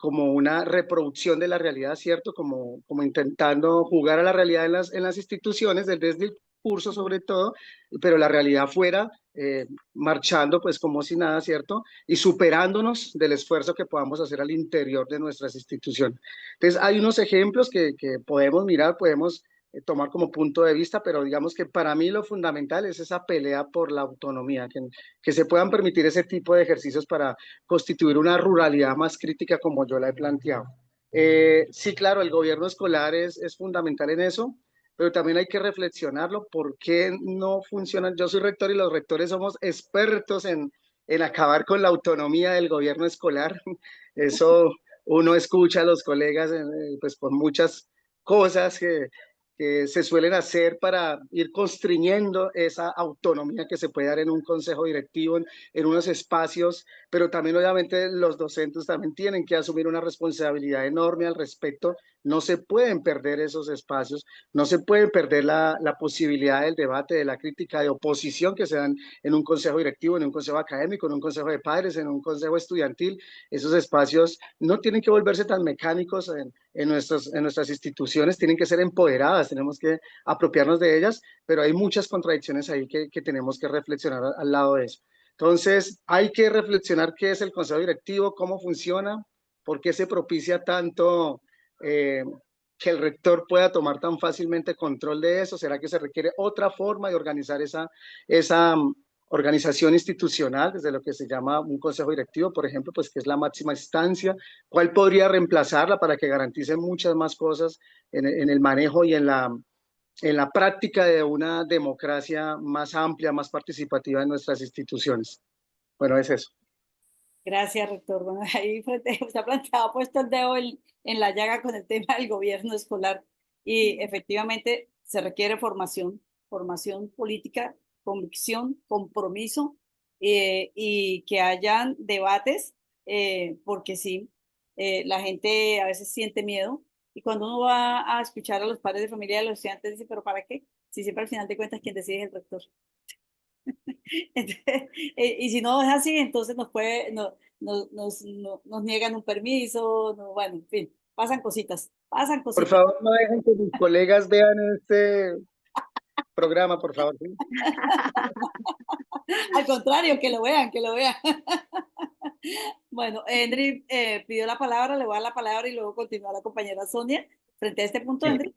una reproducción de la realidad, ¿cierto? Como intentando jugar a la realidad en las instituciones, desde el curso sobre todo, pero la realidad fuera, marchando pues como si nada, ¿cierto? Y superándonos del esfuerzo que podamos hacer al interior de nuestras instituciones. Entonces, hay unos ejemplos que podemos mirar, podemos tomar como punto de vista, pero digamos que para mí lo fundamental es esa pelea por la autonomía, que se puedan permitir ese tipo de ejercicios para constituir una ruralidad más crítica como yo la he planteado. Sí, claro, el gobierno escolar es fundamental en eso, pero también hay que reflexionarlo, ¿por qué no funcionan? Yo soy rector y los rectores somos expertos en acabar con la autonomía del gobierno escolar. Eso uno escucha a los colegas pues por muchas cosas que se suelen hacer para ir constriñendo esa autonomía que se puede dar en un consejo directivo, en unos espacios, pero también obviamente los docentes también tienen que asumir una responsabilidad enorme al respecto. No se pueden perder esos espacios, no se puede perder la posibilidad del debate, de la crítica, de oposición que se dan en un consejo directivo, en un consejo académico, en un consejo de padres, en un consejo estudiantil. Esos espacios no tienen que volverse tan mecánicos en nuestras instituciones, tienen que ser empoderadas, tenemos que apropiarnos de ellas, pero hay muchas contradicciones ahí que tenemos que reflexionar al lado de eso. Entonces, hay que reflexionar qué es el consejo directivo, cómo funciona, por qué se propicia tanto que el rector pueda tomar tan fácilmente control de eso. ¿Será que se requiere otra forma de organizar esa organización institucional, desde lo que se llama un consejo directivo, por ejemplo, pues que es la máxima instancia? ¿Cuál podría reemplazarla para que garantice muchas más cosas en el manejo y en la práctica de una democracia más amplia, más participativa en nuestras instituciones? Bueno, es eso. Gracias, rector. Bueno, ahí se ha planteado, puesto el dedo en la llaga con el tema del gobierno escolar y efectivamente se requiere formación política, convicción, compromiso y que hayan debates, porque sí, la gente a veces siente miedo y cuando uno va a escuchar a los padres de familia de los estudiantes dice, pero ¿para qué? Si siempre al final de cuentas quien decide es el rector. Entonces, y si no es así, entonces nos niegan un permiso, bueno, en fin, pasan Por cositas. favor, no dejen que mis colegas vean este programa, por favor. ¿Sí? Al contrario, que lo vean, que lo vean. Bueno, Henry pidió la palabra, le voy a dar la palabra y luego continúa la compañera Sonia. Frente a este punto, Sí, Henry.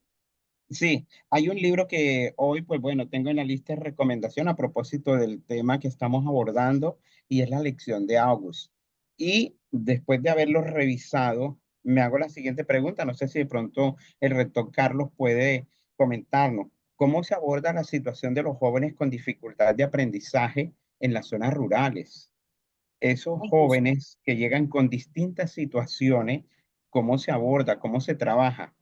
sí, hay un libro que hoy, pues bueno, tengo en la lista de recomendación a propósito del tema que estamos abordando y es la lección de August. Y después de haberlo revisado, me hago la siguiente pregunta. No sé si de pronto el rector Carlos puede comentarnos cómo se aborda la situación de los jóvenes con dificultad de aprendizaje en las zonas rurales. Esos Incluso. jóvenes que llegan con distintas situaciones, cómo se aborda, cómo se trabaja.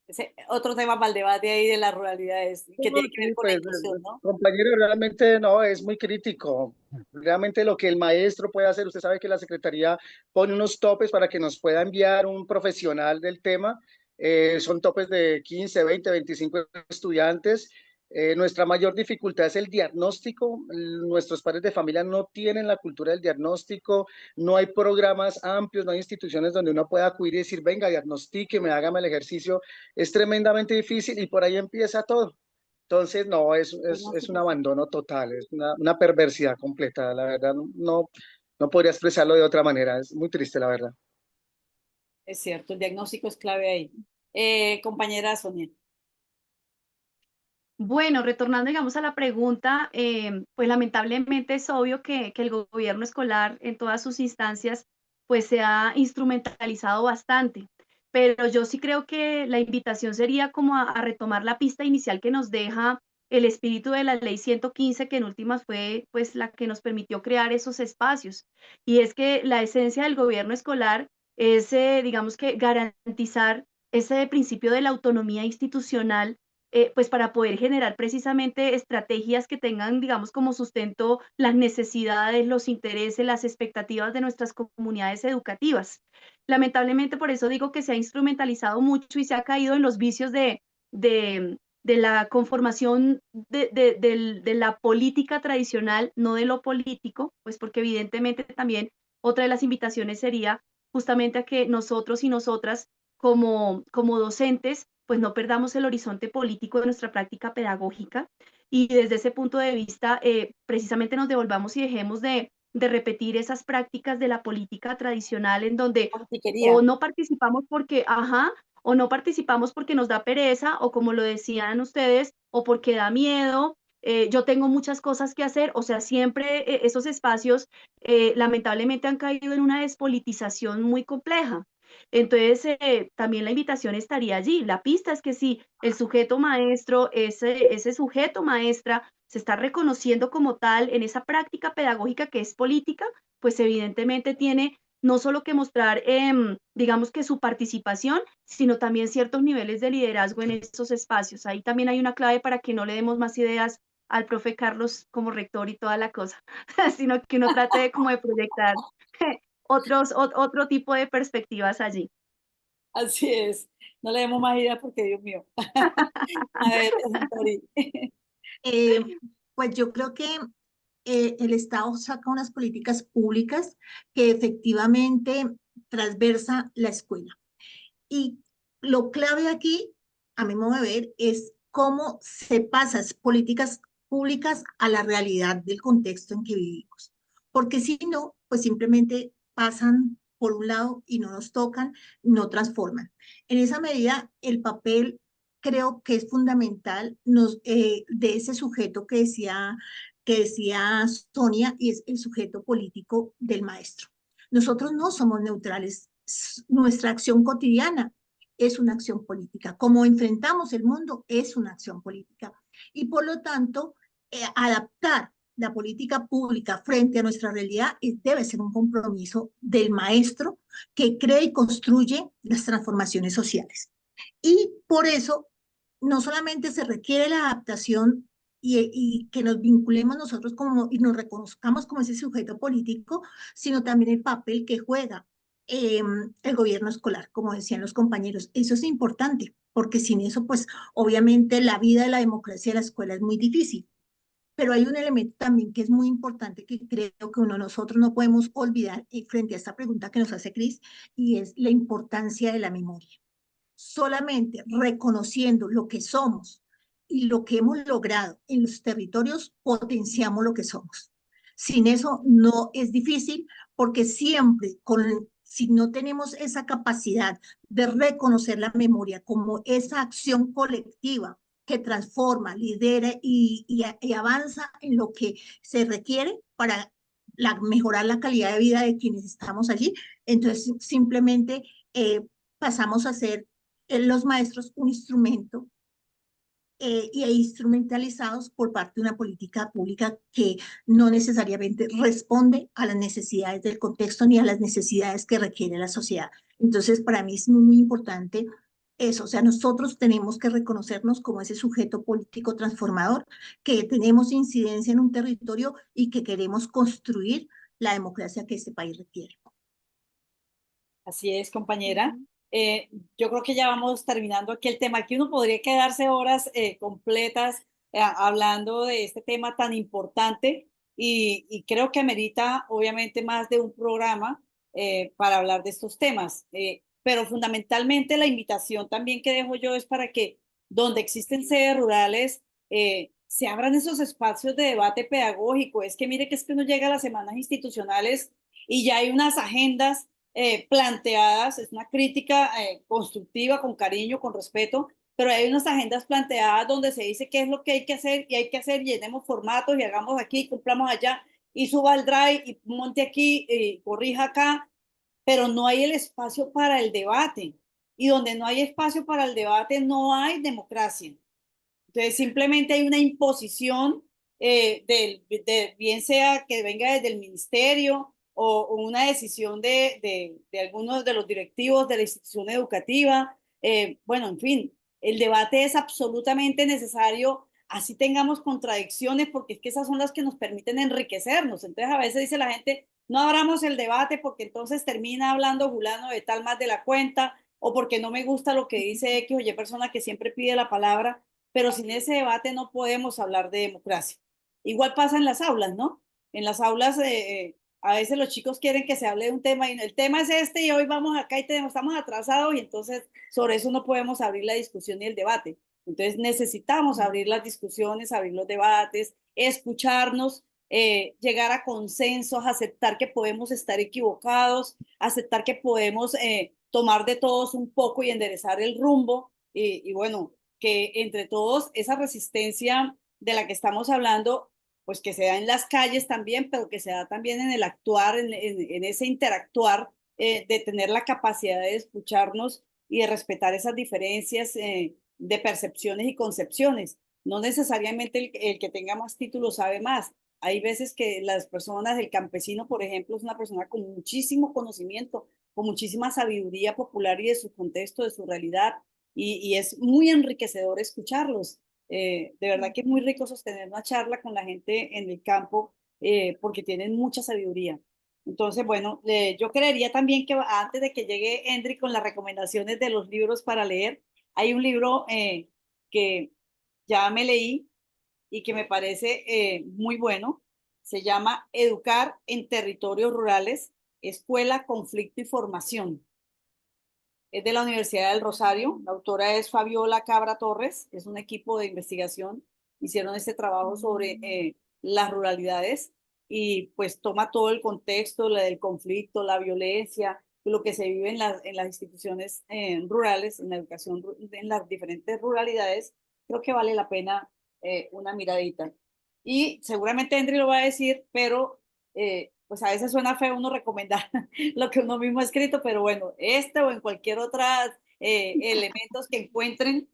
Ese otro tema para el debate ahí de las ruralidades, que No, tiene que ver sí, con la pues, inclusión, ¿no? compañero, realmente no, es muy crítico. Realmente lo que el maestro puede hacer, usted sabe que la Secretaría pone unos topes para que nos pueda enviar un profesional del tema. Son topes de 15, 20, 25 estudiantes. Nuestra mayor dificultad es el diagnóstico. Nuestros padres de familia no tienen la cultura del diagnóstico, no hay programas amplios, no hay instituciones donde uno pueda acudir y decir, venga, diagnostíqueme, hágame el ejercicio. Es tremendamente difícil y por ahí empieza todo. Entonces, no, es un abandono total, es una perversidad completa, la verdad, no podría expresarlo de otra manera, es muy triste, la verdad. Es cierto, el diagnóstico es clave ahí. Compañera Sonia. Bueno, retornando, digamos, a la pregunta, pues lamentablemente es obvio que el gobierno escolar en todas sus instancias, pues se ha instrumentalizado bastante. Pero yo sí creo que la invitación sería como a retomar la pista inicial que nos deja el espíritu de la ley 115, que en últimas fue pues la que nos permitió crear esos espacios. Y es que la esencia del gobierno escolar es, digamos que, garantizar ese principio de la autonomía institucional, pues para poder generar precisamente estrategias que tengan, digamos, como sustento las necesidades, los intereses, las expectativas de nuestras comunidades educativas. Lamentablemente, por eso digo que se ha instrumentalizado mucho y se ha caído en los vicios de la conformación de la política tradicional, no de lo político, pues porque evidentemente también otra de las invitaciones sería justamente a que nosotros y nosotras como docentes pues no perdamos el horizonte político de nuestra práctica pedagógica y desde ese punto de vista precisamente nos devolvamos y dejemos de repetir esas prácticas de la política tradicional en donde o Politiquería. no participamos porque, ajá, o no participamos porque nos da pereza, o como lo decían ustedes, o porque da miedo. Yo tengo muchas cosas que hacer, o sea, siempre esos espacios lamentablemente han caído en una despolitización muy compleja. Entonces, también la invitación estaría allí. La pista es que si el sujeto maestro, ese sujeto maestra, se está reconociendo como tal en esa práctica pedagógica que es política, pues evidentemente tiene no solo que mostrar, digamos que su participación, sino también ciertos niveles de liderazgo en esos espacios. Ahí también hay una clave para que no le demos más ideas al profe Carlos como rector y toda la cosa, sino que uno trate de como de proyectar otro tipo de perspectivas allí. Así es. No le demos más ideas porque, Dios mío. A ver, Dori. Eh, pues yo creo que el Estado saca unas políticas públicas que efectivamente transversa la escuela. Y lo clave aquí, a mi modo de ver, es cómo se pasan políticas públicas a la realidad del contexto en que vivimos. Porque si no, pues simplemente pasan por un lado y no nos tocan, no transforman. En esa medida, el papel creo que es fundamental de ese sujeto que decía Sonia, y es el sujeto político del maestro. Nosotros no somos neutrales. Nuestra acción cotidiana es una acción política. Como enfrentamos el mundo es una acción política. Y por lo tanto, adaptar la política pública frente a nuestra realidad debe ser un compromiso del maestro que cree y construye las transformaciones sociales. Y por eso, no solamente se requiere la adaptación y que nos vinculemos nosotros y nos reconozcamos como ese sujeto político, sino también el papel que juega el gobierno escolar, como decían los compañeros. Eso es importante, porque sin eso, pues obviamente la vida de la democracia de la escuela es muy difícil. Pero hay un elemento también que es muy importante que creo que nosotros no podemos olvidar frente a esta pregunta que nos hace Cris, y es la importancia de la memoria. Solamente reconociendo lo que somos y lo que hemos logrado en los territorios, potenciamos lo que somos. Sin eso no es difícil, porque siempre, si no tenemos esa capacidad de reconocer la memoria como esa acción colectiva que transforma, lidera y avanza en lo que se requiere para mejorar la calidad de vida de quienes estamos allí, entonces simplemente pasamos a ser los maestros un instrumento y instrumentalizados por parte de una política pública que no necesariamente responde a las necesidades del contexto ni a las necesidades que requiere la sociedad. Entonces, para mí es muy, muy importante eso, o sea, nosotros tenemos que reconocernos como ese sujeto político transformador, que tenemos incidencia en un territorio y que queremos construir la democracia que este país requiere. Así es, compañera. Yo creo que ya vamos terminando aquí el tema. Aquí uno podría quedarse horas completas hablando de este tema tan importante y creo que amerita obviamente más de un programa para hablar de estos temas. Pero fundamentalmente la invitación también que dejo yo es para que donde existen sedes rurales se abran esos espacios de debate pedagógico. Es que mire que es que uno llega a las semanas institucionales y ya hay unas agendas planteadas, es una crítica constructiva, con cariño, con respeto, pero hay unas agendas planteadas donde se dice qué es lo que hay que hacer y hay que hacer, llenemos formatos y hagamos aquí, cumplamos allá y suba al drive y monte aquí y corrija acá, pero no hay el espacio para el debate. Y donde no hay espacio para el debate, no hay democracia. Entonces, simplemente hay una imposición bien sea que venga desde el ministerio o una decisión de algunos de los directivos de la institución educativa. Bueno, en fin, el debate es absolutamente necesario, así tengamos contradicciones, porque es que esas son las que nos permiten enriquecernos. Entonces, a veces dice la gente, no abramos el debate porque entonces termina hablando fulano de tal más de la cuenta, o porque no me gusta lo que dice X o Y persona que siempre pide la palabra, pero sin ese debate no podemos hablar de democracia. Igual pasa en las aulas, ¿no? En las aulas a veces los chicos quieren que se hable de un tema y el tema es este y hoy vamos acá y estamos atrasados y entonces sobre eso no podemos abrir la discusión y el debate. Entonces necesitamos abrir las discusiones, abrir los debates, escucharnos, llegar a consensos, aceptar que podemos estar equivocados, aceptar que podemos tomar de todos un poco y enderezar el rumbo y bueno, que entre todos esa resistencia de la que estamos hablando, pues que se da en las calles también, pero que se da también en el actuar, en ese interactuar, de tener la capacidad de escucharnos y de respetar esas diferencias de percepciones y concepciones. No necesariamente el que tenga más títulos sabe más. Hay veces que las personas, el campesino, por ejemplo, es una persona con muchísimo conocimiento, con muchísima sabiduría popular y de su contexto, de su realidad, y es muy enriquecedor escucharlos. De verdad que es muy rico sostener una charla con la gente en el campo porque tienen mucha sabiduría. Entonces, bueno, yo creería también que antes de que llegue Endry con las recomendaciones de los libros para leer, hay un libro que ya me leí y que me parece muy bueno. Se llama Educar en Territorios Rurales, Escuela, Conflicto y Formación. Es de la Universidad del Rosario. La autora es Fabiola Cabra Torres. Es un equipo de investigación. Hicieron este trabajo sobre las ruralidades y pues toma todo el contexto del conflicto, la violencia, lo que se vive en las instituciones rurales, en la educación, en las diferentes ruralidades. Creo que vale la pena una miradita. Y seguramente Andri lo va a decir, pero pues a veces suena feo uno recomendar lo que uno mismo ha escrito, pero bueno, este o en cualquier otro elementos que encuentren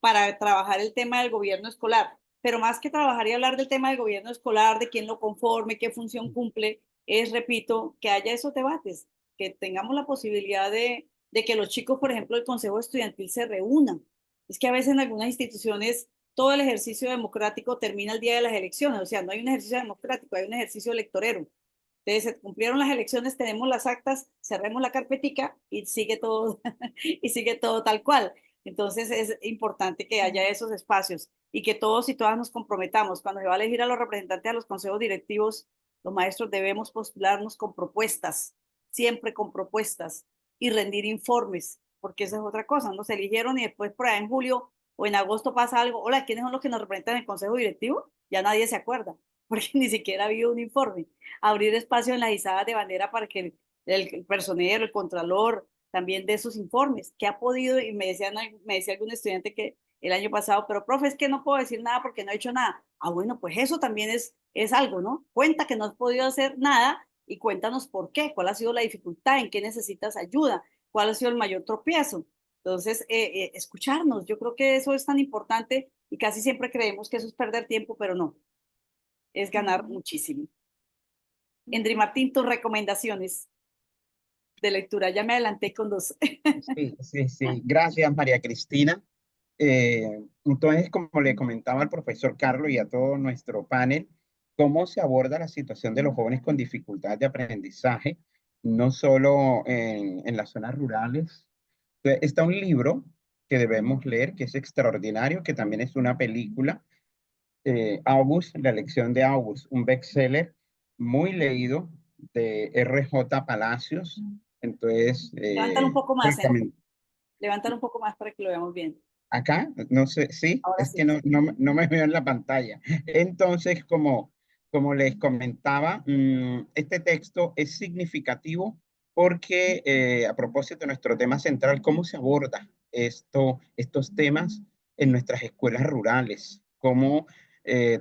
para trabajar el tema del gobierno escolar. Pero más que trabajar y hablar del tema del gobierno escolar, de quién lo conforme, qué función cumple, es, repito, que haya esos debates, que tengamos la posibilidad de que los chicos, por ejemplo, el Consejo Estudiantil se reúnan. Es que a veces en algunas instituciones todo el ejercicio democrático termina el día de las elecciones, o sea, no hay un ejercicio democrático, hay un ejercicio electorero. Entonces, se cumplieron las elecciones, tenemos las actas, cerremos la carpetica y sigue todo, y sigue todo tal cual. Entonces es importante que haya esos espacios y que todos y todas nos comprometamos. Cuando se va a elegir a los representantes a los consejos directivos, los maestros debemos postularnos con propuestas, siempre con propuestas y rendir informes, porque esa es otra cosa. Nos eligieron y después por ahí en julio o en agosto pasa algo. Hola, ¿quiénes son los que nos representan en el consejo directivo? Ya nadie se acuerda, porque ni siquiera ha habido un informe. Abrir espacio en las izadas de bandera para que el personero, el contralor, también de esos informes, que ha podido, y me decía algún estudiante que el año pasado, pero profe, es que no puedo decir nada porque no he hecho nada. Ah, bueno, pues eso también es algo, ¿no? Cuenta que no has podido hacer nada y cuéntanos por qué, cuál ha sido la dificultad, en qué necesitas ayuda, cuál ha sido el mayor tropiezo. Entonces, escucharnos, yo creo que eso es tan importante y casi siempre creemos que eso es perder tiempo, pero no, es ganar muchísimo. Endri Martín, tus recomendaciones de lectura, ya me adelanté con dos. Sí. Gracias, María Cristina. Entonces, como le comentaba al profesor Carlos y a todo nuestro panel, cómo se aborda la situación de los jóvenes con dificultad de aprendizaje, no solo en las zonas rurales. Entonces, está un libro que debemos leer, que es extraordinario, que también es una película, August, la elección de August, un bestseller muy leído de R.J. Palacios. Entonces, Levántalo un poco más, recomiendo. levántalo un poco más para que lo veamos bien. Acá, no sé, sí, Ahora es sí. que no me veo en la pantalla. Entonces, como les comentaba, este texto es significativo porque a propósito de nuestro tema central, cómo se aborda estos temas en nuestras escuelas rurales, cómo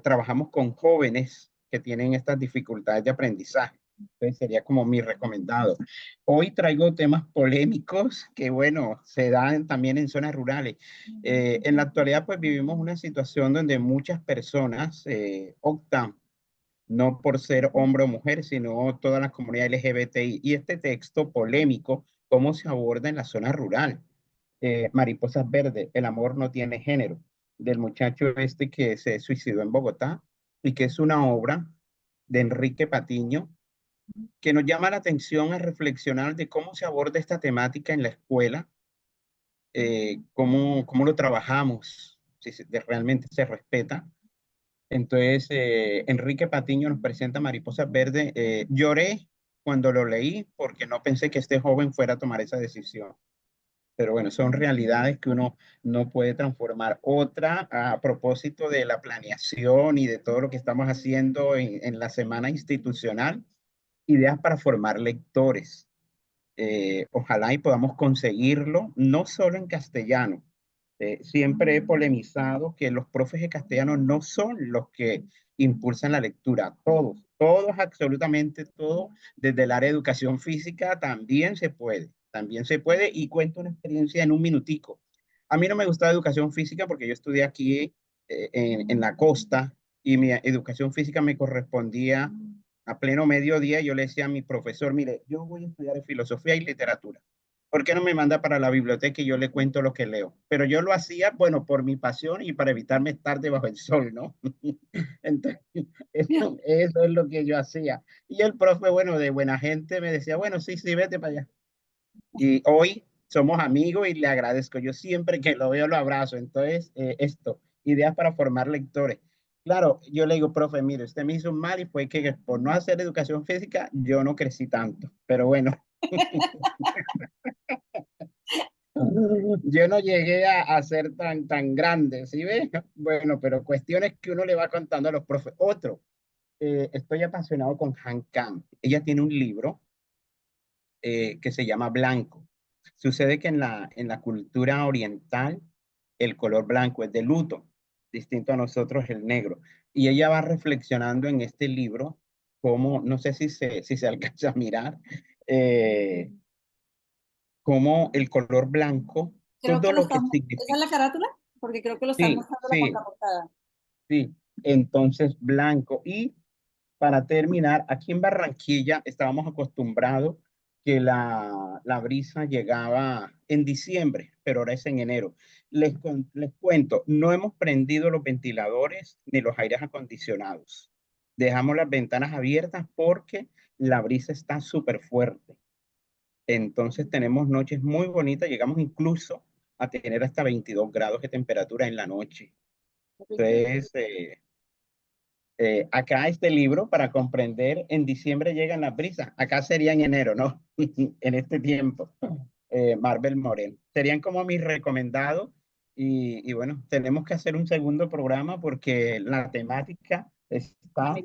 trabajamos con jóvenes que tienen estas dificultades de aprendizaje. Entonces sería como mi recomendado. Hoy traigo temas polémicos que, bueno, se dan también en zonas rurales. En la actualidad, pues vivimos una situación donde muchas personas optan no por ser hombre o mujer, sino toda la comunidad LGBTI. Y este texto polémico, ¿cómo se aborda en la zona rural? Mariposas Verdes, el amor no tiene género, del muchacho este que se suicidó en Bogotá y que es una obra de Enrique Patiño que nos llama la atención a reflexionar de cómo se aborda esta temática en la escuela, cómo lo trabajamos, si realmente se respeta. Entonces, Enrique Patiño nos presenta Mariposas Verdes. Lloré cuando lo leí porque no pensé que este joven fuera a tomar esa decisión. Pero bueno, son realidades que uno no puede transformar. Otra, a propósito de la planeación y de todo lo que estamos haciendo en la semana institucional, ideas para formar lectores. Ojalá y podamos conseguirlo, no solo en castellano. Siempre he polemizado que los profes de castellano no son los que impulsan la lectura. Todos, absolutamente todo, desde el área de educación física también se puede y cuento una experiencia en un minutico. A mí no me gusta educación física porque yo estudié aquí en la costa y mi educación física me correspondía a pleno mediodía. Yo le decía a mi profesor, mire, yo voy a estudiar filosofía y literatura. ¿Por qué no me manda para la biblioteca y yo le cuento lo que leo? Pero yo lo hacía, bueno, por mi pasión y para evitarme estar debajo del sol, ¿no? Entonces, eso es lo que yo hacía. Y el profe, bueno, de buena gente me decía, bueno, sí, vete para allá. Y hoy somos amigos y le agradezco. Yo siempre que lo veo lo abrazo. Entonces, ideas para formar lectores. Claro, yo le digo, profe, mire, usted me hizo un mal y fue que por no hacer educación física, yo no crecí tanto. Pero bueno. Yo no llegué a ser tan grande, ¿sí ves? Bueno, pero cuestiones que uno le va contando a los profes. Otro, estoy apasionado con Han Kang. Ella tiene un libro que se llama Blanco. Sucede que en la cultura oriental el color blanco es de luto, distinto a nosotros el negro. Y ella va reflexionando en este libro cómo, no sé si se alcanza a mirar, eh, cómo el color blanco, Creo que todo lo lo que estamos, ¿esa significa. es la carátula? Porque creo que lo están Sí, mostrando la sí, contraportada. sí. Entonces, blanco. Y para terminar, aquí en Barranquilla estábamos acostumbrados que la brisa llegaba en diciembre, pero ahora es en enero. Les cuento, no hemos prendido los ventiladores ni los aires acondicionados. Dejamos las ventanas abiertas porque la brisa está súper fuerte. Entonces tenemos noches muy bonitas, llegamos incluso a tener hasta 22 grados de temperatura en la noche. Entonces, acá este libro, para comprender, en diciembre llegan las brisas, acá sería en enero, ¿no? En este tiempo, Marvel Moreno. Serían como mis recomendados y bueno, tenemos que hacer un segundo programa porque la temática está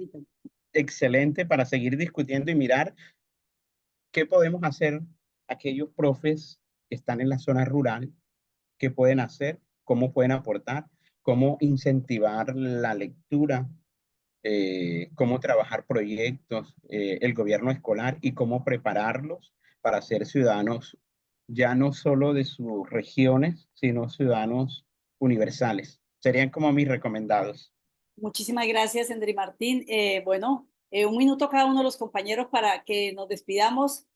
excelente para seguir discutiendo y mirar qué podemos hacer aquellos profes que están en la zona rural, qué pueden hacer, cómo pueden aportar, cómo incentivar la lectura, cómo trabajar proyectos, el gobierno escolar y cómo prepararlos para ser ciudadanos ya no solo de sus regiones, sino ciudadanos universales. Serían como mis recomendados. Muchísimas gracias, Endri Martín. Bueno, un minuto cada uno de los compañeros para que nos despidamos.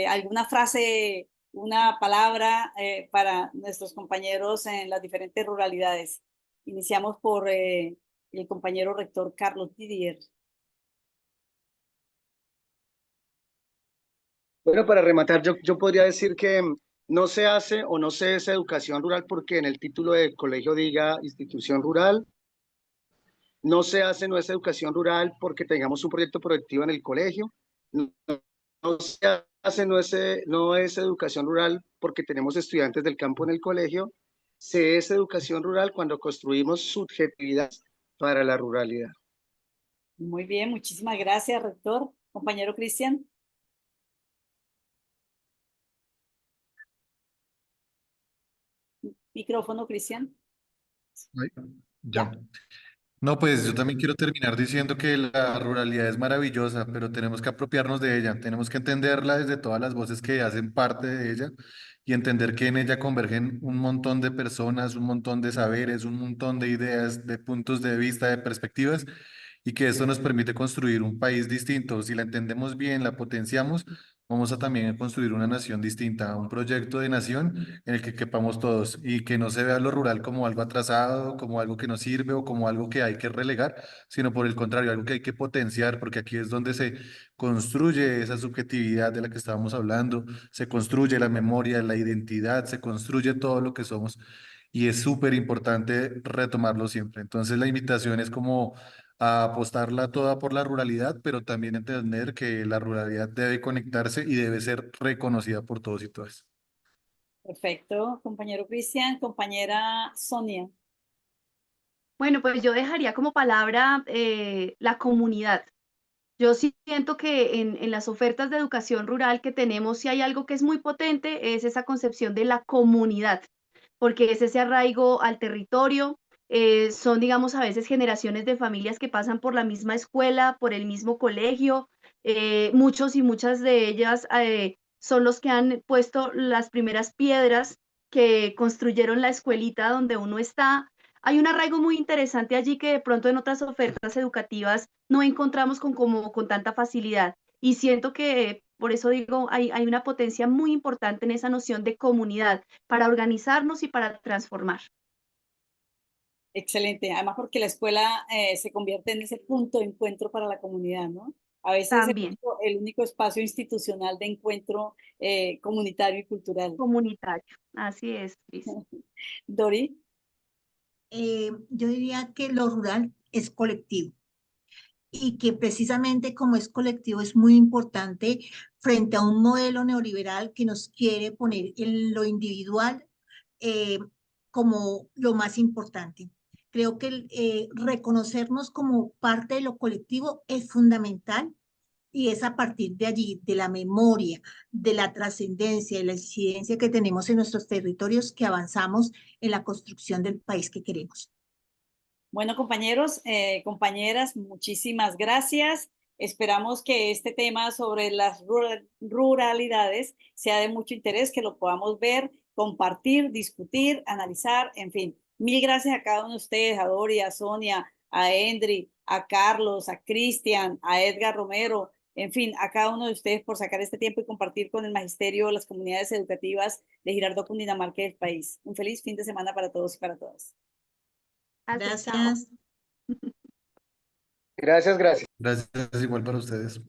¿Alguna frase, una palabra para nuestros compañeros en las diferentes ruralidades? Iniciamos por el compañero rector Carlos Didier. Bueno, para rematar, yo podría decir que no se hace o no se es educación rural porque en el título del colegio diga institución rural. No se hace, no es educación rural porque tengamos un proyecto productivo en el colegio. No, no se hace, no es educación rural porque tenemos estudiantes del campo en el colegio. Se es educación rural cuando construimos subjetividad para la ruralidad. Muy bien, muchísimas gracias, rector. Compañero Cristian. Micrófono, Cristian. Ya. No, pues yo también quiero terminar diciendo que la ruralidad es maravillosa, pero tenemos que apropiarnos de ella, tenemos que entenderla desde todas las voces que hacen parte de ella y entender que en ella convergen un montón de personas, un montón de saberes, un montón de ideas, de puntos de vista, de perspectivas, y que esto nos permite construir un país distinto. Si la entendemos bien, la potenciamos, vamos a también construir una nación distinta, un proyecto de nación en el que quepamos todos y que no se vea lo rural como algo atrasado, como algo que no sirve o como algo que hay que relegar, sino por el contrario, algo que hay que potenciar, porque aquí es donde se construye esa subjetividad de la que estábamos hablando, se construye la memoria, la identidad, se construye todo lo que somos. Y es súper importante retomarlo siempre. Entonces la invitación es como a apostarla toda por la ruralidad, pero también entender que la ruralidad debe conectarse y debe ser reconocida por todos y todas. Perfecto, compañero Cristian. Compañera Sonia. Bueno, pues yo dejaría como palabra la comunidad. Yo sí siento que en las ofertas de educación rural que tenemos, si hay algo que es muy potente, es esa concepción de la comunidad, porque es ese arraigo al territorio, son, digamos, a veces generaciones de familias que pasan por la misma escuela, por el mismo colegio, muchos y muchas de ellas son los que han puesto las primeras piedras que construyeron la escuelita donde uno está. Hay un arraigo muy interesante allí que de pronto en otras ofertas educativas no encontramos con tanta facilidad. Y siento que, por eso digo, hay una potencia muy importante en esa noción de comunidad para organizarnos y para transformar. Excelente, además porque la escuela se convierte en ese punto de encuentro para la comunidad, ¿no? A veces También, el único espacio institucional de encuentro comunitario y cultural. comunitario. Así es, Cris. Dori. Yo diría que lo rural es colectivo y que precisamente como es colectivo es muy importante frente a un modelo neoliberal que nos quiere poner en lo individual eh, como lo más importante. Creo que reconocernos como parte de lo colectivo es fundamental y es a partir de allí, de la memoria, de la trascendencia, de la incidencia que tenemos en nuestros territorios que avanzamos en la construcción del país que queremos. Bueno, compañeros, compañeras, muchísimas gracias. Esperamos que este tema sobre las ruralidades sea de mucho interés, que lo podamos ver, compartir, discutir, analizar, en fin. Mil gracias a cada uno de ustedes, a Dori, a Sonia, a Endri, a Carlos, a Cristian, a Edgar Romero, en fin, a cada uno de ustedes por sacar este tiempo y compartir con el magisterio, las comunidades educativas de Girardot, Cundinamarca y del país. Un feliz fin de semana para todos y para todas. Gracias, chao. Gracias. Gracias, gracias. Gracias igual para ustedes.